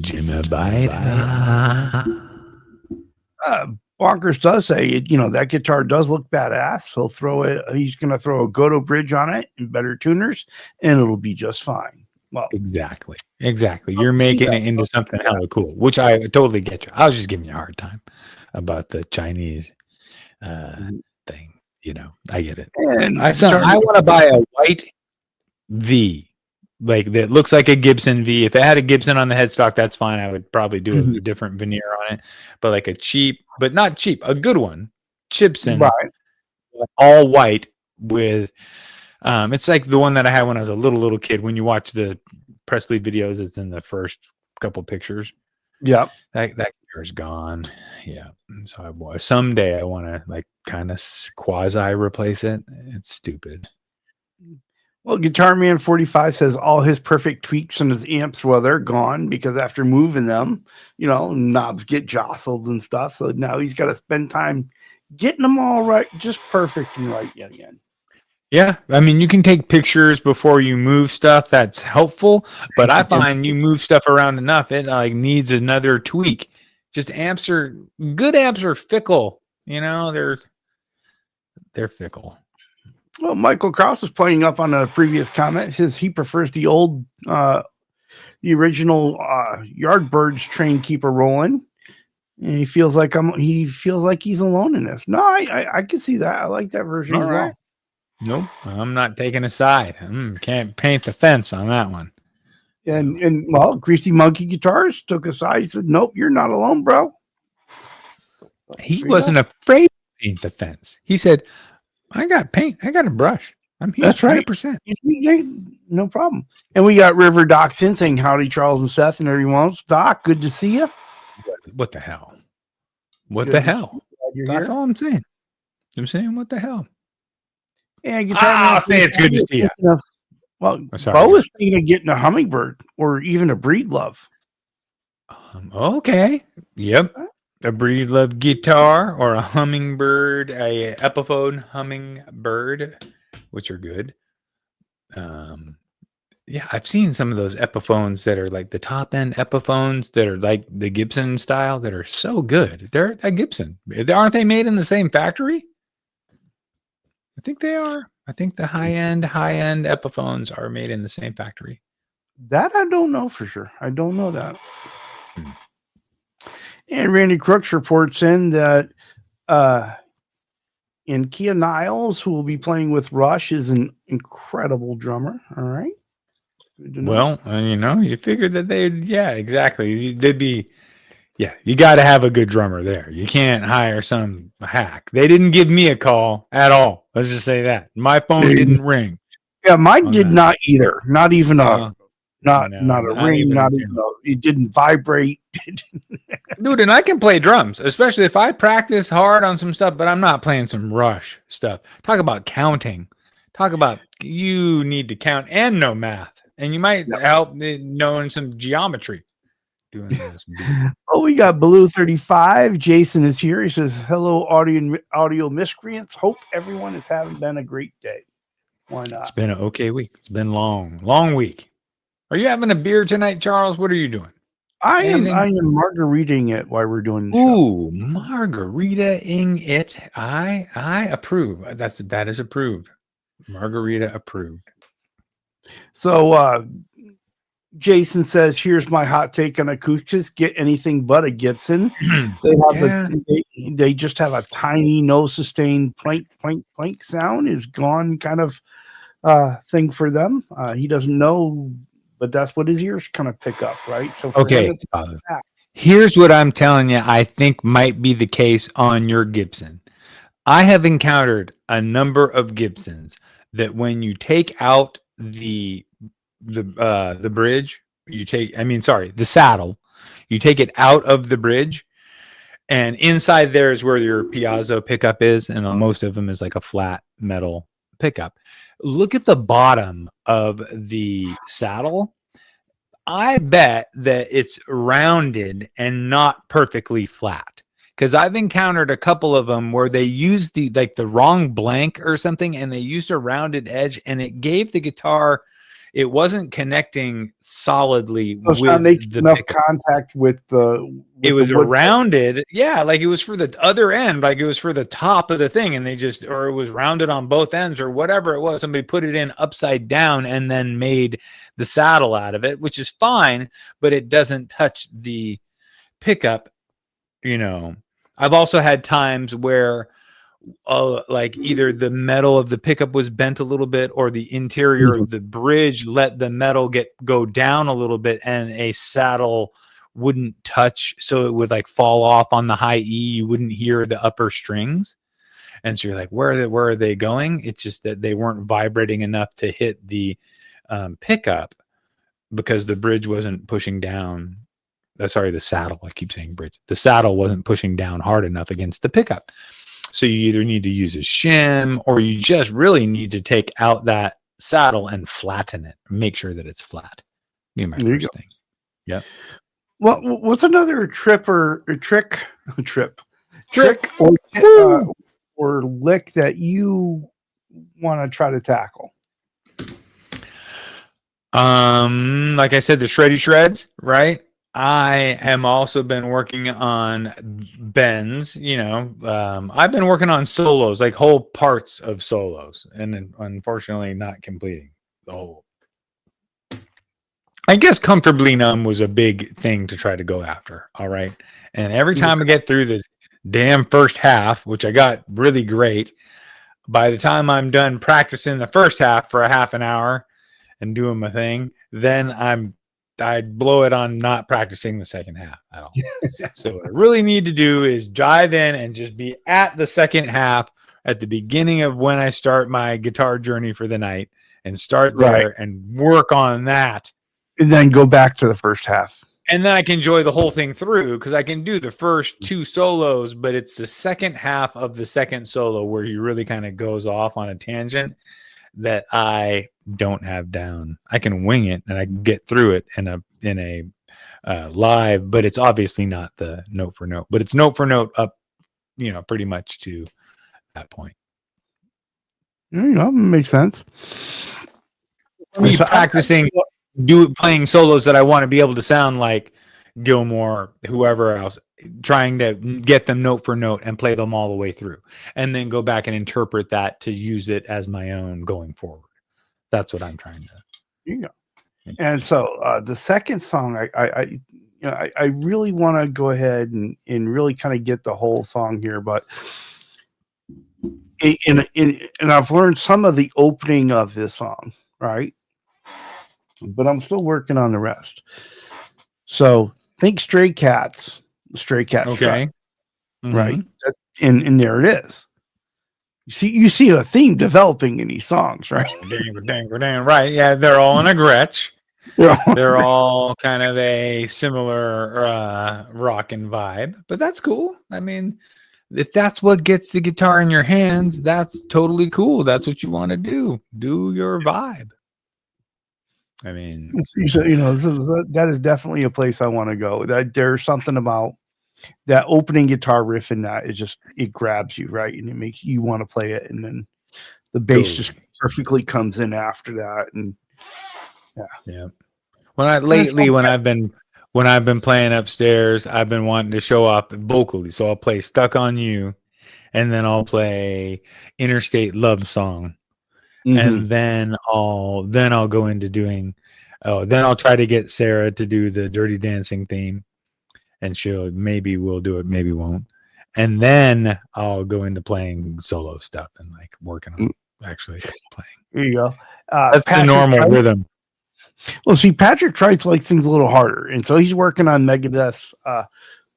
C: Jimmy Butter.
B: Bonkers does say, that guitar does look badass. He'll throw it. He's going to throw a Goto bridge on it and better tuners, and it'll be just fine. Well,
C: exactly. You're making it into something hella cool, which I totally get you. I was just giving you a hard time about the Chinese thing. I get it.
B: And
C: I want to buy a white V, like that looks like a Gibson V. If it had a Gibson on the headstock, that's fine. I would probably do a different veneer on it, but like a cheap, but not cheap, a good one, Gibson,
B: right.
C: All white with. It's like the one that I had when I was a little kid. When you watch the Presley videos, it's in the first couple pictures.
B: Yeah,
C: that gear is gone. Yeah, so someday I want to like kind of quasi replace it. It's stupid.
B: Well, Guitar Man 45 says all his perfect tweaks on his amps, well, they're gone because after moving them, knobs get jostled and stuff. So now he's got to spend time getting them all right, just perfect and right yet again.
C: Yeah, I mean, you can take pictures before you move stuff. That's helpful, but I find you move stuff around enough, it like needs another tweak. Just good amps are fickle. They're fickle.
B: Well, Michael Krause was playing up on a previous comment. He says he prefers the old, the original Yardbirds train keeper rolling, and he feels like he's alone in this. No, I can see that. I like that version as well.
C: Nope, I'm not taking a side. Can't paint the fence on that one.
B: And well, Greasy Monkey Guitars took a side. He said, "Nope, you're not alone, bro."
C: He wasn't afraid to paint the fence. He said, "I got paint. I got a brush. I'm here."
B: That's right.
C: 100%.
B: No problem. And we got River Doc in saying, "Howdy, Charles and Seth, and everyone. Doc, good to see you."
C: What the hell? What the hell? That's all I'm saying. I'm saying, what the hell?
B: And
C: I'll say it's good to see you.
B: Well, Bo was thinking of getting a hummingbird or even a Breedlove.
C: Okay. Yep. A Breedlove guitar or a hummingbird, a Epiphone hummingbird, which are good. Yeah, I've seen some of those Epiphones that are like the top end Epiphones that are like the Gibson style that are so good. They're a Gibson. Aren't they made in the same factory? I think they are. I think the high end Epiphones are made in the same factory.
B: That I don't know for sure. I don't know that. And Randy Crooks reports in that Kia Niles, who will be playing with Rush, is an incredible drummer. All right.
C: Well, you figured that exactly. They'd be. Yeah, you got to have a good drummer there. You can't hire some hack. They didn't give me a call at all. Let's just say that. My phone didn't ring.
B: Yeah, mine did not either. Not even not a ring. Not even it didn't vibrate.
C: Dude, and I can play drums, especially if I practice hard on some stuff, but I'm not playing some Rush stuff. Talk about counting. Talk about you need to count and know math. And you might help knowing some geometry. Doing this.
B: Oh, we got Blue 35. Jason is here. He says, "Hello, audio miscreants. Hope everyone is having a great day." Why not?
C: It's been an okay week. It's been long week. Are you having a beer tonight, Charles? What are you doing?
B: I am margaritaing it while we're doing the
C: show. Margaritaing it. I approve. That is approved. Margarita approved.
B: So Jason says, "Here's my hot take on acoustics. Get anything but a Gibson. They just have a tiny, no sustained plank sound is gone kind of thing for them. He doesn't know, but that's what his ears kind of pick up, right? So
C: here's what I'm telling you. I think might be the case on your Gibson. I have encountered a number of Gibsons that when you take out the bridge, the saddle, you take it out of the bridge, and inside there is where your piezo pickup is, and most of them is like a flat metal pickup. Look at the bottom of the saddle. I bet that it's rounded and not perfectly flat. Because I've encountered a couple of them where they used the wrong blank or something, and they used a rounded edge, and it gave the guitar. It wasn't connecting solidly
B: So it's
C: with
B: not making
C: the
B: enough
C: pickup.
B: contact with the.
C: It was
B: the wood.
C: rounded, yeah, like it was for the other end, like it was for the top of the thing, and or it was rounded on both ends or whatever it was. Somebody put it in upside down and then made the saddle out of it, which is fine, but it doesn't touch the pickup. I've also had times where like either the metal of the pickup was bent a little bit, or the interior of the bridge let the metal go down a little bit, and a saddle wouldn't touch, so it would like fall off on the high E. You wouldn't hear the upper strings, and so you're like, where are they going? It's just that they weren't vibrating enough to hit the pickup because the bridge wasn't pushing down. Sorry, the saddle. I keep saying bridge. The saddle wasn't pushing down hard enough against the pickup. So you either need to use a shim, or you just really need to take out that saddle and flatten it. Make sure that it's flat. Be my first thing. Yep.
B: Well, what's another trick or lick that you want to try to tackle?
C: Like I said, the shreddy shreds, right? I am also been working on bends. I've been working on solos, like whole parts of solos, and unfortunately not completing the whole. I guess Comfortably Numb was a big thing to try to go after. All right. And every time I get through the damn first half, which I got really great, by the time I'm done practicing the first half for a half an hour and doing my thing, then I blow it on not practicing the second half at all. So what I really need to do is dive in and just be at the second half at the beginning of when I start my guitar journey for the night, and start there and work on that.
B: And then go back to the first half.
C: And then I can enjoy the whole thing through, because I can do the first two solos, but it's the second half of the second solo where he really kind of goes off on a tangent that I don't have down. I can wing it and I can get through it in a live, but it's obviously not the note for note, but it's note for note up, pretty much to that point.
B: Makes sense.
C: Me practicing, playing solos that I want to be able to sound like Gilmore, whoever else, trying to get them note for note and play them all the way through, and then go back and interpret that to use it as my own going forward. That's what I'm trying to.
B: And so the second song, I really want to go ahead and really kind of get the whole song here, but and I've learned some of the opening of this song, right? But I'm still working on the rest. So think Stray Cats. Okay. Right. And there it is. You see a theme developing in these songs, right?
C: Right. Yeah, they're all in a Gretsch. They're all kind of a similar rockin' vibe, but that's cool. I mean, if that's what gets the guitar in your hands, that's totally cool. That's what you want to do. Do your vibe. I mean,
B: that is definitely a place I want to go. That there's something about that opening guitar riff in that it grabs you, right, and it makes you want to play it, and then the bass just perfectly comes in after that, and
C: yeah. When I've been playing upstairs, I've been wanting to show up vocally, so I'll play "Stuck on You," and then I'll play "Interstate Love Song." And then I'll go into doing, then I'll try to get Sarah to do the Dirty Dancing theme, and maybe we'll do it, maybe won't. And then I'll go into playing solo stuff and like working on actually playing.
B: There you go.
C: That's the normal rhythm.
B: Well, see, Patrick Trice likes things a little harder, and so he's working on Megadeth's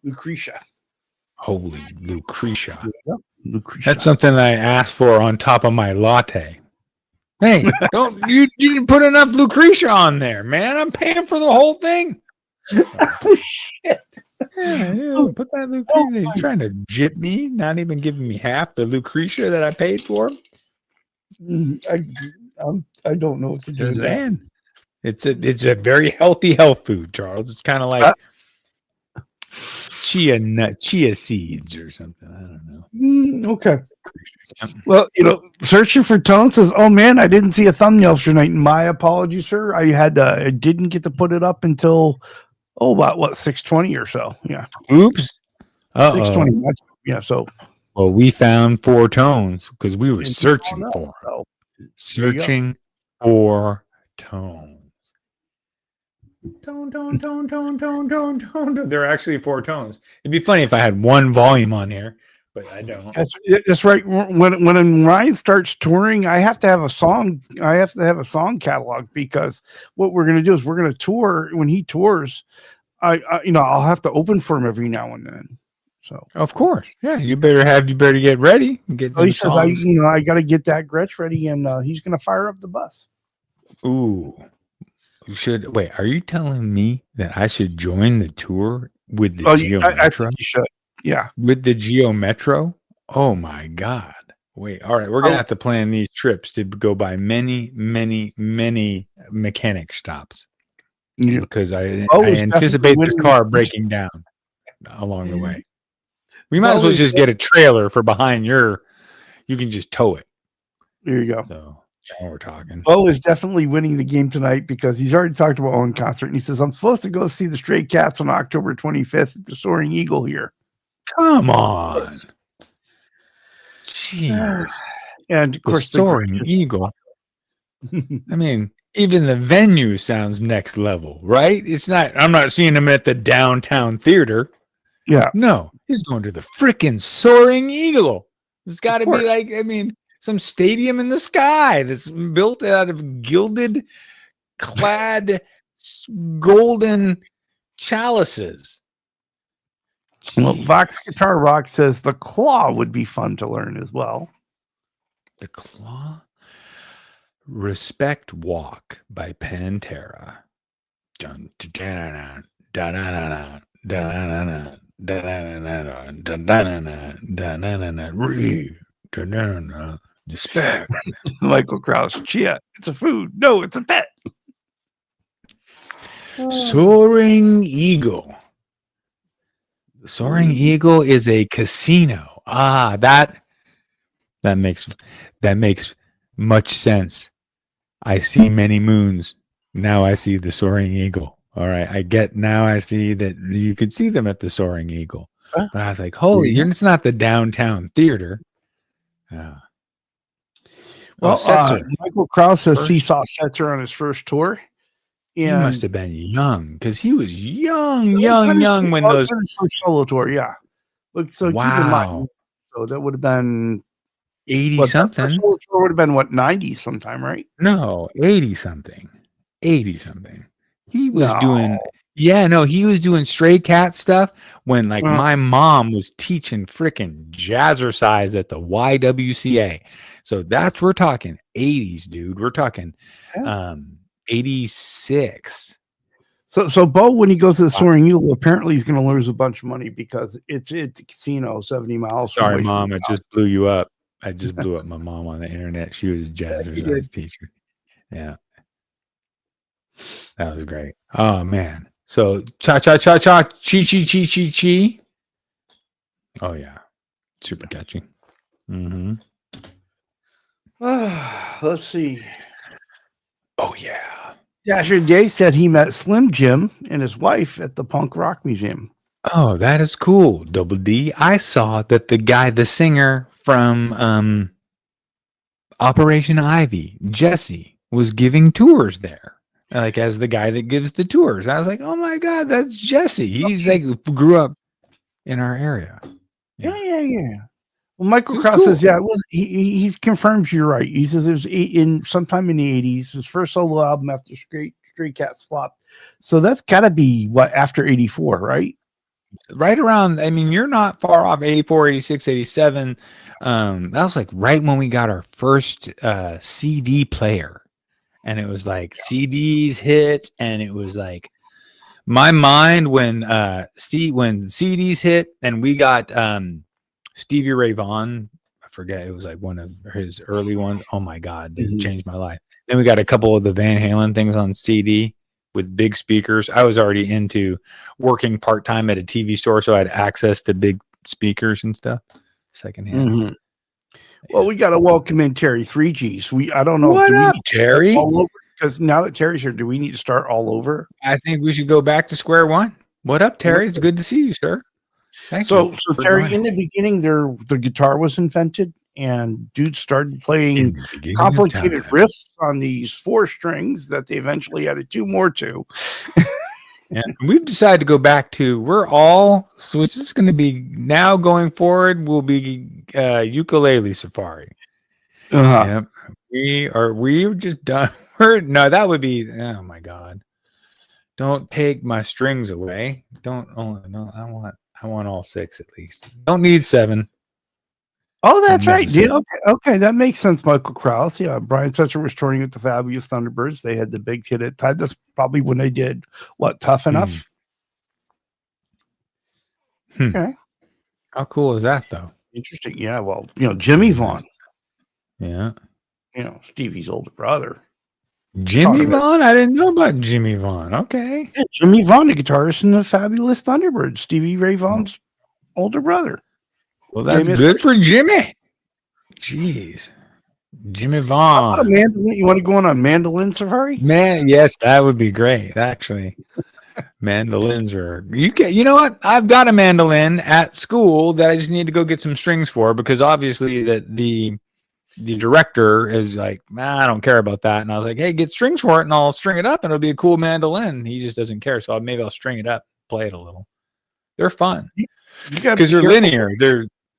B: Lucretia.
C: Holy Lucretia. That's something I asked for on top of my latte. Hey, you didn't put enough Lucretia on there, man. I'm paying for the whole thing.
B: Oh, shit.
C: Yeah, put that Lucretia. You're trying to jip me, not even giving me half the Lucretia that I paid for.
B: I don't know what to do.
C: Man. It's a very healthy health food, Charles. It's kind of like chia seeds or something. I don't know.
B: Okay. Well, searching for Tone says, "Oh man, I didn't see a thumbnail for tonight. My apologies, sir. I didn't get to put it up until about 6:20 or so. Yeah,
C: Oops.
B: 6:20. Yeah. So,
C: well, we found 4 tones because we were
B: and
C: searching
B: people don't
C: for 'em.
B: know, so
C: Searching for tones. Tone. There are actually 4 tones. It'd be funny if I had one volume on here, but I don't.
B: that's right. When Ryan starts touring, I have to have a song. I have to have a song catalog because what we're going to do is we're going to tour. When he tours, I'll have to open for him every now and then. So
C: Of course, yeah. You better get ready. Get
B: he
C: them
B: says,
C: songs.
B: I got to get that Gretsch ready, and he's going to fire up the bus.
C: Ooh. Wait, are you telling me that I should join the tour with the Geo
B: I
C: Metro?
B: think you should. Yeah.
C: With the Geo Metro? Oh my God. Wait, all right. We're going to have to plan these trips to go by many, many, many mechanic stops.
B: Yeah.
C: Because I
B: Bo is
C: anticipate
B: definitely
C: this
B: winning
C: car
B: the-
C: breaking down along the way. We might
B: Bo
C: as well
B: is
C: just get a trailer for behind you can just tow it.
B: There you go.
C: So now we're talking.
B: Bo is definitely winning the game tonight because he's already talked about one concert, and he says, "I'm supposed to go see the Stray Cats on October 25th at the Soaring Eagle here."
C: Come on. Jeez.
B: And of
C: The
B: course,
C: Soaring Eagle. I mean, even the venue sounds next level, right? I'm not seeing him at the downtown theater.
B: Yeah.
C: No, he's going to the freaking Soaring Eagle. It's got to be like, some stadium in the sky that's built out of gilded, clad, golden chalices.
B: Well, Vox Guitar Rock says the Claw would be fun to learn as well.
C: The Claw? Respect Walk by Pantera. Dun, dun, dun, dun, dun, dun, dun, respect.
B: Michael Krause, Chia, it's a food. No, it's a pet.
C: Soaring Eagle. Soaring Eagle is a casino. That makes much sense. I see many moons. Now I see the Soaring Eagle. All right. I see that you could see them at the Soaring Eagle. But I was like, holy, it's not the downtown theater.
B: Michael Krause says he saw Setzer on his first tour.
C: He must have been young because he was young when those
B: first solo tour. Yeah. Look, so keep in mind, so that would have been
C: 80 something.
B: Solo tour would have been 90s sometime, right?
C: No, 80 something. He was doing. Yeah, no, he was doing Stray Cat stuff when my mom was teaching freaking jazzercise at the YWCA. So we're talking 80s, dude. We're talking 86. So
B: Bo, when he goes to the Soaring Eagle, apparently he's going to lose a bunch of money because it's at the casino 70 miles.
C: Sorry, Mom, I just blew you up. I just blew up my mom on the internet. She was a jazzercise teacher. Yeah. That was great. Oh, man. So, cha-cha-cha-cha, chi-chi-chi-chi-chi. Oh, yeah. Super catchy. Mm-hmm.
B: Let's see.
C: Oh, yeah.
B: Dasher Day said he met Slim Jim and his wife at the Punk Rock Museum.
C: Oh, that is cool. Double D. I saw that the singer from Operation Ivy, Jesse, was giving tours there. As the guy that gives the tours. I was like, oh my God, that's Jesse. He's grew up in our area.
B: Yeah. Well, Michael Krause says, it was. He's confirms you're right. He says it was sometime in the 80s, his first solo album after Stray Cats flopped. So that's got to be after 84, right?
C: Right around. You're not far off. 84, 86, 87. That was right when we got our first CD player. And it was CDs hit, and it was my mind when CDs hit, and we got Stevie Ray Vaughan. I forget, it was one of his early ones. Oh my God, it changed my life. Then we got a couple of the Van Halen things on CD with big speakers. I was already into working part-time at a TV store, so I had access to big speakers and stuff secondhand.
B: Mm-hmm. Well, we got to welcome in Terry 3Gs. I don't know.
C: What
B: do we
C: up,
B: need to
C: Terry?
B: start all over? Because now that Terry's here, do we need to start all over?
C: I think we should go back to square one. What up, Terry? It's good to see you, sir. Thank
B: So
C: you. for
B: Terry,
C: joining.
B: in the beginning, the guitar was invented, and dudes started playing
C: In the beginning of
B: complicated
C: time.
B: riffs on these 4 strings that they eventually added 2 more to.
C: Yeah, we've decided to go back to so it's just going to be now going forward will be ukulele safari. Yep. We're just done. No, that would be, oh my God. Don't take my strings away. No, I want all 6 at least. Don't need 7.
B: Oh, that's right.
C: Unnecessary.
B: Yeah, okay, that makes sense. Michael Krause. Yeah, Brian Setzer was touring with the Fabulous Thunderbirds. They had the big hit at time. That's probably when they did Tough Enough. Okay,
C: How cool is that, though?
B: interesting. Yeah, well, Jimmy Vaughn,
C: Yeah.
B: Stevie's older brother.
C: Jimmy
B: Talking about-
C: Vaughn? I didn't know about Jimmy Vaughn. Okay.
B: Yeah, Jimmy Vaughn, the guitarist in the Fabulous Thunderbirds, Stevie Ray Vaughan's older brother.
C: Well, that's
B: Jameis-
C: good for Jimmy. Jeez. Jimmy
B: How about a
C: Vaughn.
B: mandolin? You want to go on a mandolin safari?
C: Man, yes, that would be great, actually. Mandolins are you know what? I've got a mandolin at school that I just need to go get some strings for because obviously that the director is like, I don't care about that. And I was like, hey, get strings for it and I'll string it up and it'll be a cool mandolin. He just doesn't care. So maybe I'll string it up, play it a little. They're fun
B: You gotta
C: because
B: be
C: they're
B: careful.
C: linear.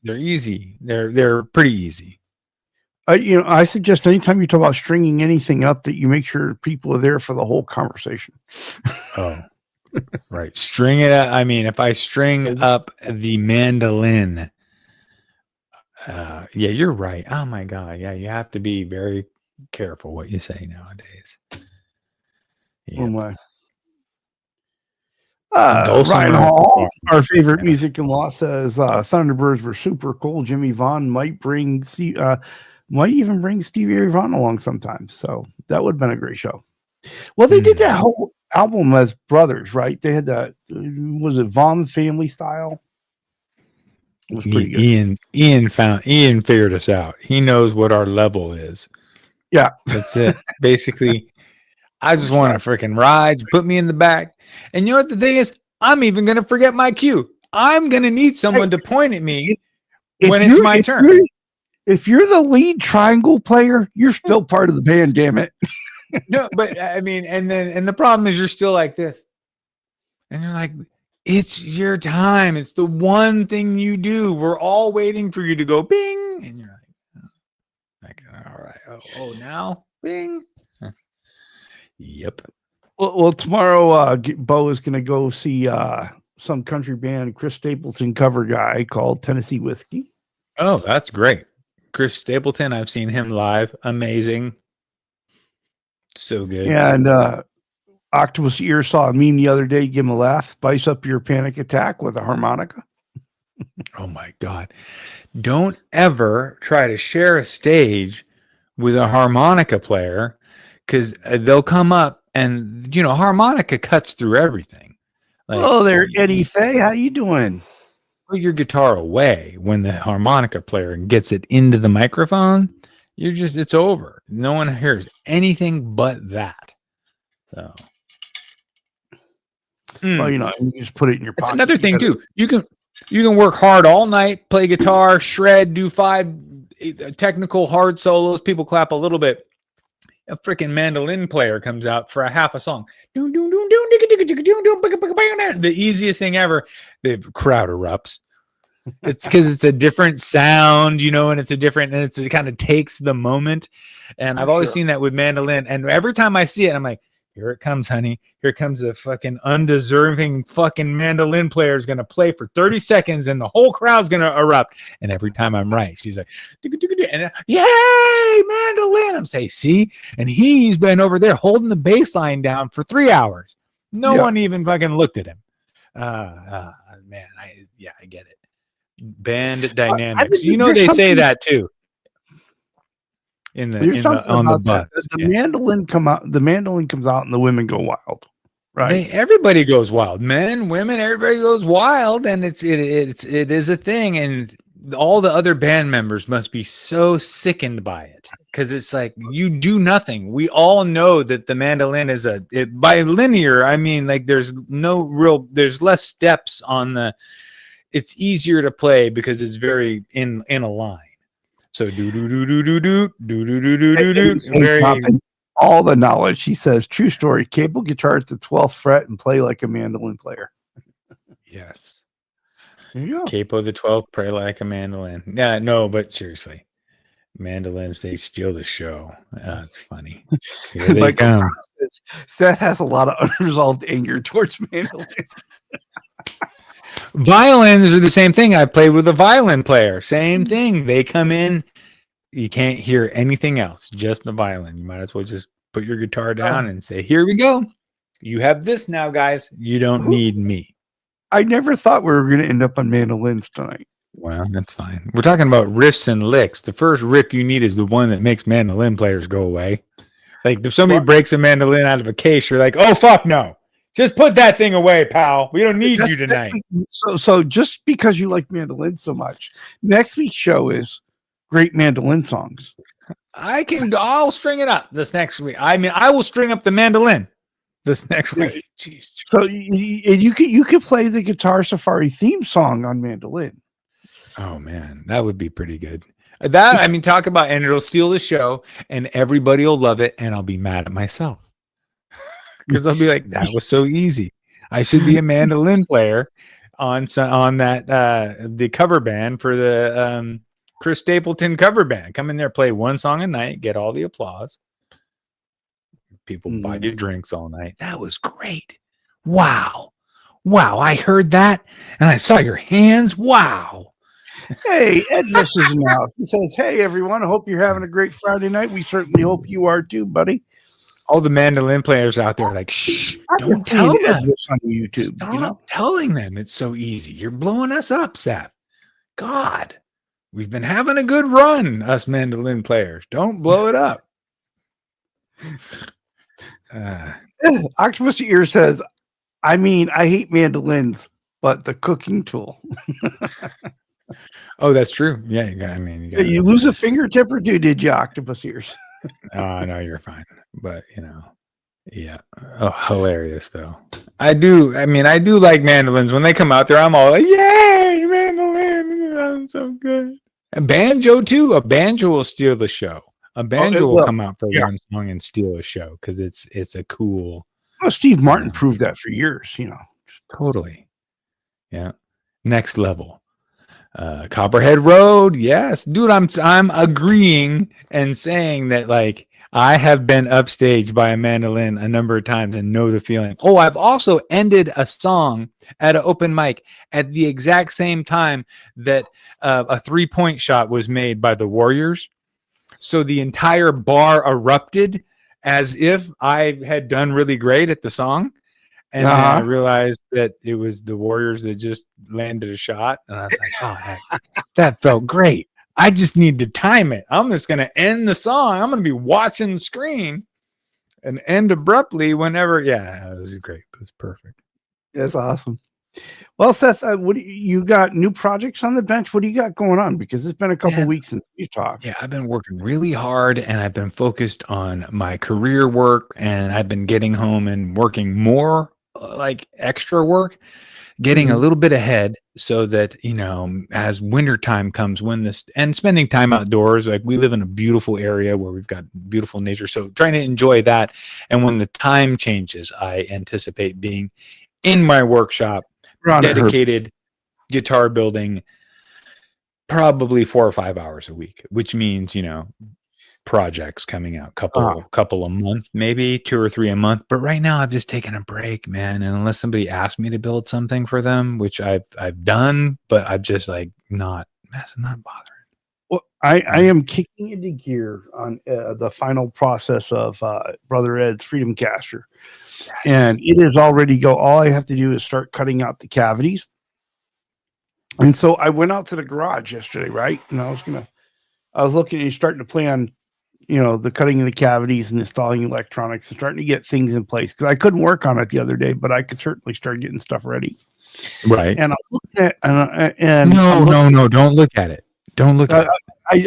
C: They're easy. They're pretty easy.
B: I suggest anytime you talk about stringing anything up that you make sure people are there for the whole conversation.
C: Oh, right. String it up. I mean, if I string up the mandolin, yeah, you're right. Oh my God. Yeah, you have to be very careful what you say nowadays. Yeah.
B: Oh my.
C: Dulcimer.
B: Ryan Hall, our favorite music in law, says Thunderbirds were super cool. Jimmy Vaughn might even bring Stevie Ray Vaughan along sometimes. So that would have been a great show. Well, they did that whole album as brothers, right? They had that, was it Vaughn Family Style? It was pretty good.
C: Ian figured us out. He knows what our level is.
B: Yeah.
C: That's it. Basically, I just want to freaking ride. Put me in the back. And you know what the thing is? I'm even going to forget my cue. I'm going to need someone to point at me when it's my turn.
B: If you're the lead triangle player, you're still part of the band, damn it.
C: No, but I mean, and the problem is you're still like this. And you're like, it's your time. It's the one thing you do. We're all waiting for you to go bing. And you're like all right. Oh, now bing. Huh. Yep.
B: Well, tomorrow, Bo is going to go see some country band, Chris Stapleton cover guy called Tennessee Whiskey.
C: Oh, that's great. Chris Stapleton, I've seen him live. Amazing. So good.
B: Yeah, and Octopus Ear saw a meme the other day. Give him a laugh. Spice up your panic attack with a harmonica.
C: Oh my God. Don't ever try to share a stage with a harmonica player because they'll come up and, harmonica cuts through everything. Like,
B: Hello there, Eddie Fay. How you doing?
C: Put your guitar away when the harmonica player gets it into the microphone. It's over. No one hears anything but that. So,
B: Well, you just put it in your pocket.
C: That's another thing too. You can work hard all night, play guitar, shred, do 5 technical hard solos. People clap a little bit. A freaking mandolin player comes out for a half a song. The easiest thing ever. The crowd erupts. It's because it's a different sound, and it kind of takes the moment. And I've always seen that with mandolin. And every time I see it, I'm like, here it comes, honey. Here comes the fucking undeserving fucking mandolin player is going to play for 30 seconds and the whole crowd's going to erupt. And every time I'm right, she's like, and yay, mandolin. I'm saying, see? And he's been over there holding the bass line down for 3 hours. No one even fucking looked at him. Man, I get it. Band dynamics. They say that too.
B: There's something
C: on the
B: about that.
C: bus.
B: The mandolin comes out and the women go wild. Right.
C: Everybody goes wild. Men, women, everybody goes wild, and it is a thing. And all the other band members must be so sickened by it because it's like you do nothing. We all know that the mandolin is by linear. I mean, like there's less steps on the. It's easier to play because it's very in a line. So do do do do do do do do do do do. Very.
B: All the knowledge. He says, true story. Cable guitar at the 12th fret and play like a mandolin player.
C: Yes.
B: Yeah.
C: Capo the 12th, play like a mandolin. Yeah, no, but seriously, mandolins, they steal the show. It's funny. Here they come.
B: Seth has a lot of unresolved anger towards mandolins.
C: Violins are the same thing. I played with a violin player. Same thing. They come in. You can't hear anything else, just the violin. You might as well just put your guitar down and say, here we go. You have this now, guys. You don't need me.
B: I never thought we were going to end up on mandolins tonight.
C: Well, that's fine. We're talking about riffs and licks. The first riff you need is the one that makes mandolin players go away. Like if somebody breaks a mandolin out of a case, you're like, oh, fuck no. Just put that thing away, pal. We don't need you tonight.
B: So just because you like mandolin so much, next week's show is great mandolin songs.
C: I'll string it up this next week. I mean, I will string up the mandolin this next week. Jeez.
B: So you could play the Guitar Safari theme song on mandolin.
C: Oh man, that would be pretty good. Talk about, and it'll steal the show, and everybody will love it, and I'll be mad at myself because I'll be like, that was so easy. I should be a mandolin player on that the cover band for the Chris Stapleton cover band. Come in there, play one song a night, get all the applause. People buy you drinks all night. That was great. Wow. I heard that and I saw your hands. Wow.
B: Hey, Ed Mrs. Mouse. He says, hey, everyone. I hope you're having a great Friday night. We certainly hope you are too, buddy.
C: All the mandolin players out there are like, shh, don't tell them
B: on YouTube.
C: Stop telling them it's so easy. You're blowing us up, Seth. God. We've been having a good run, us mandolin players. Don't blow it up.
B: Octopus Ear says, I hate mandolins, but the cooking tool.
C: Oh, that's true. Yeah,
B: you lose a fingertip or two, did you, Octopus Ears?
C: Oh, no, you're fine. But, yeah. Oh, hilarious, though. I do like mandolins. When they come out there, I'm all like, yay, mandolin. Sounds so good. A banjo, too. A banjo will steal the show. A banjo will come out for one song and steal a show because it's a cool.
B: Well, Steve Martin proved that for years,
C: Totally. Yeah. Next level. Copperhead Road. Yes. Dude, I'm agreeing and saying that, like, I have been upstaged by a mandolin a number of times and know the feeling. Oh, I've also ended a song at an open mic at the exact same time that a 3-point shot was made by the Warriors. So the entire bar erupted as if I had done really great at the song. And then I realized that it was the Warriors that just landed a shot. And I was like, oh, that felt great. I just need to time it. I'm just going to end the song. I'm going to be watching the screen and end abruptly whenever. Yeah, it was great. It was perfect.
B: That's awesome. Well, Seth, you got new projects on the bench? What do you got going on? Because it's been a couple weeks since we talked.
C: Yeah, I've been working really hard and I've been focused on my career work, and I've been getting home and working more like extra work, getting a little bit ahead so that, as wintertime comes, and spending time outdoors, like we live in a beautiful area where we've got beautiful nature. So trying to enjoy that. And when the time changes, I anticipate being in my workshop, dedicated guitar building, probably 4 or 5 hours a week, which means, projects coming out, couple a month, maybe 2 or 3 a month. But right now I've just taken a break, man. And unless somebody asked me to build something for them, which I've done, but I'm just like not bothering.
B: Well, I am kicking into gear on the final process of Brother Ed's Freedom Caster. Yes. And it is already go. All I have to do is start cutting out the cavities. And so I went out to the garage yesterday, right? And I was looking and starting to play on the cutting of the cavities and installing electronics and starting to get things in place, because I couldn't work on it the other day, but I could certainly start getting stuff ready.
C: Right.
B: And I'm looking at and
C: No, don't look at it. Don't look at it.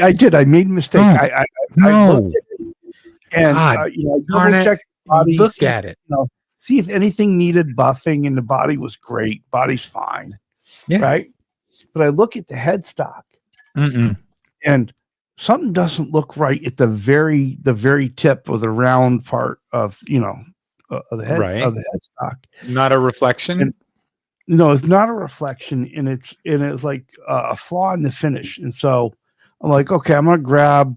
B: I did. I made a mistake.
C: No.
B: I
C: No.
B: looked at it and
C: God,
B: I
C: darn it.
B: double checked the body.
C: Look at it.
B: See if anything needed buffing, and the body was great. Body's fine.
C: Yeah.
B: Right. But I look at the headstock, and something doesn't look right at the very tip of the round part of of the head of the headstock.
C: Not a reflection.
B: And, no, it's not a reflection, and it's like a flaw in the finish. And so I'm like, okay, I'm gonna grab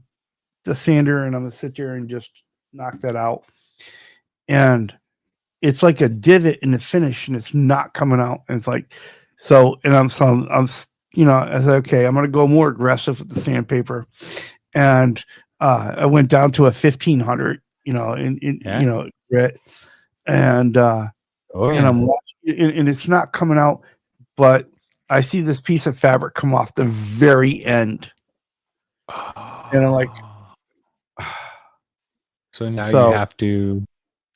B: the sander and I'm gonna sit there and just knock that out. And it's like a divot in the finish, and it's not coming out. And it's like, I'm I said, okay, I'm gonna go more aggressive with the sandpaper, and I went down to a 1500, grit, and and I'm watching, and it's not coming out, but I see this piece of fabric come off the very end, and I'm like,
C: so now you have to.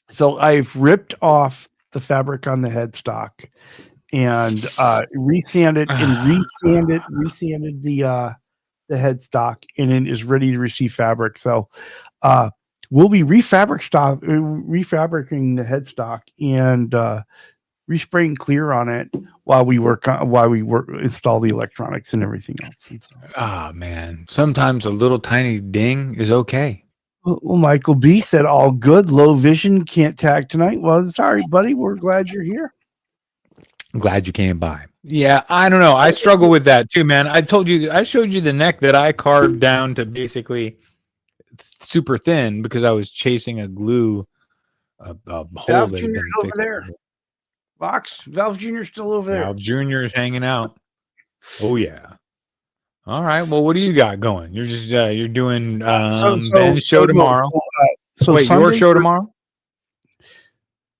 C: So
B: I've ripped off the fabric on the headstock and resanded the headstock, and it is ready to receive fabric. So we'll be refabricating the headstock and respraying clear on it while we install the electronics and everything else. And so,
C: man, sometimes a little tiny ding is okay.
B: Well, Michael B said all good, low vision, can't tag tonight. Well, sorry, buddy. We're glad you're here.
C: I'm glad you came by. Yeah, I don't know. I struggle with that too, man. I showed you the neck that I carved down to basically super thin because I was chasing a glue hole.
B: Valve Jr.'s over there. Vox, Valve Jr.'s still over there.
C: Valve Jr. is hanging out. Oh yeah. All right. Well, what do you got going? You're just you're doing Ben's show tomorrow. Wait, Sunday, your show tomorrow?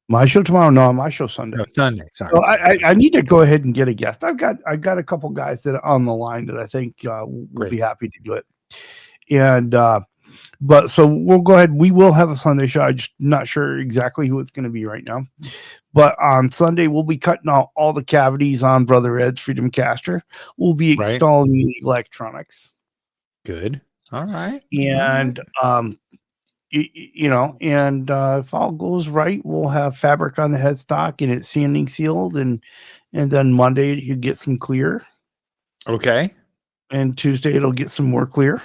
B: My show tomorrow? No, my show Sunday.
C: No, Sunday. Sorry.
B: So I need to go ahead and get a guest. I've got a couple guys that are on the line that I think will be happy to do it. And but so we'll go ahead. We will have a Sunday show. I'm just not sure exactly who it's going to be right now. But on Sunday, we'll be cutting out all the cavities on Brother Ed's Freedom Caster. We'll be installing the electronics.
C: Good. All right.
B: And if all goes right, we'll have fabric on the headstock and it's sanding sealed, and then Monday you get some clear.
C: Okay.
B: And Tuesday it'll get some more clear.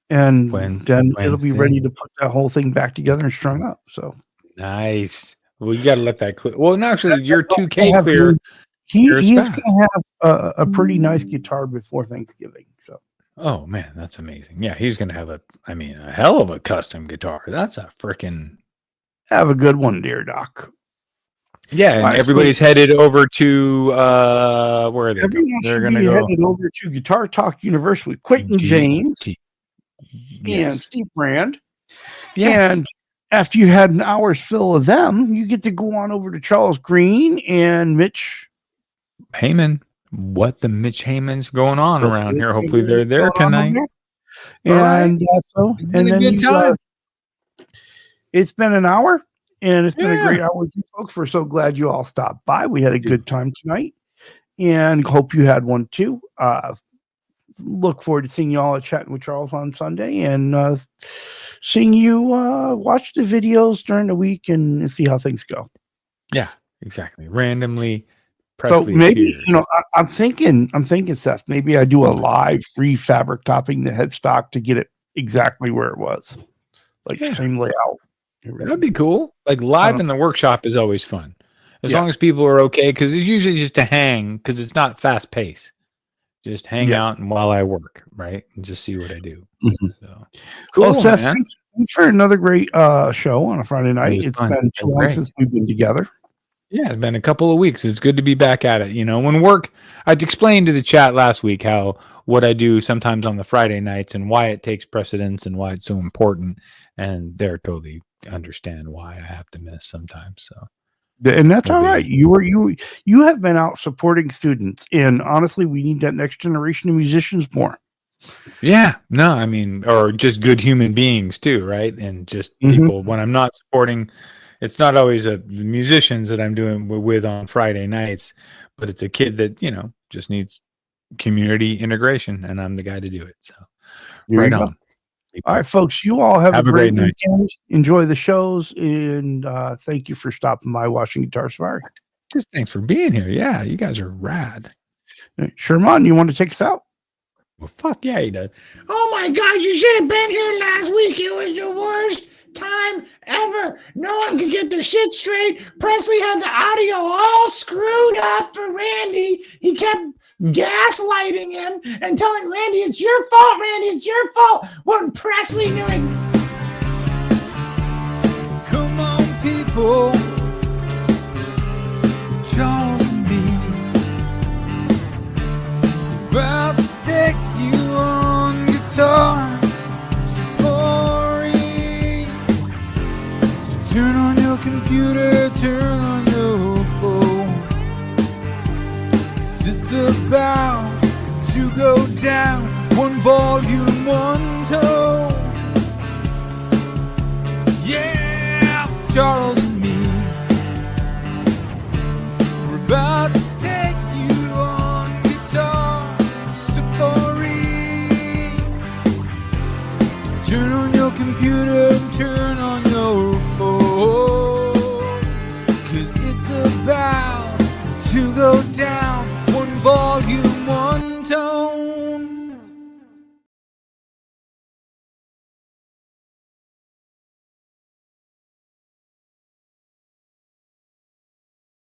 B: And then it'll be ready to put that whole thing back together and strung up. So
C: nice. Well, you got to let that clear. Well, no, actually, your 2K clear.
B: He's going to have a pretty nice guitar before Thanksgiving. So.
C: Oh man, that's amazing. Yeah, he's going to have a hell of a custom guitar. That's a freaking.
B: Have a good one, dear Doc.
C: Yeah, and everybody's headed over to where are they? They're going to go
B: headed over to Guitar Talk University with Quentin James. And Steve Brand. Yes. And after you had an hour's fill of them, you get to go on over to Charles Green and Mitch
C: Heyman. What the Mitch Heyman's going on around here? Hopefully they're there tonight.
B: And it's been an hour, and it's been a great hour with you folks. We're so glad you all stopped by. We had a good time tonight, and hope you had one too. Look forward to seeing you all at Chatting with Charles on Sunday, and seeing you watch the videos during the week and see how things go.
C: Yeah, exactly. Randomly.
B: So maybe I'm thinking, Seth. Maybe I do a live free fabric topping the headstock to get it exactly where it was, like same layout.
C: That'd be cool. Like live in the workshop is always fun, as long as people are okay. Because it's usually just to hang, because it's not fast pace. Just hang out and while I work, right, and just see what I do. Mm-hmm. So
B: cool, well, Seth. Thanks for another great show on a Friday night. It's been too long since we've been together.
C: Yeah, it's been a couple of weeks. It's good to be back at it. When work, I'd explained to the chat last week what I do sometimes on the Friday nights and why it takes precedence and why it's so important. And they're totally understand why I have to miss sometimes. So,
B: and that's all right. You have been out supporting students, and honestly, we need that next generation of musicians more.
C: Yeah, no, I mean, or just good human beings too, right? And just
B: Mhm.
C: people when I'm not supporting, it's not always the musicians that I'm doing with on Friday nights, but it's a kid that, just needs community integration, and I'm the guy to do it. So,
B: There
C: right
B: you go.
C: on.
B: All right, folks, you all have a
C: Have a
B: great
C: great night.
B: weekend. Enjoy the shows, and thank you for stopping by Washington Guitar Safari.
C: Just thanks for being here. Yeah, you guys are rad.
B: Sherman, you want to take us out?
C: Well, fuck yeah, he does.
D: Oh my God, you should have been here last week. It was the worst time ever. No one could get their shit straight. Presley had the audio all screwed up for Randy. He kept gaslighting him and telling Randy, it's your fault, Randy, it's your fault. When Presley knew it.
A: Come on, people. Charles and me. About to take you on guitar safari. So turn on your computer, turn on your phone. 'Cause it's about to go down. One volume, one tone. Yeah, Charles and me. We're about to take you on guitar safari. Turn on your computer and turn on your phone. 'Cause it's about to go down.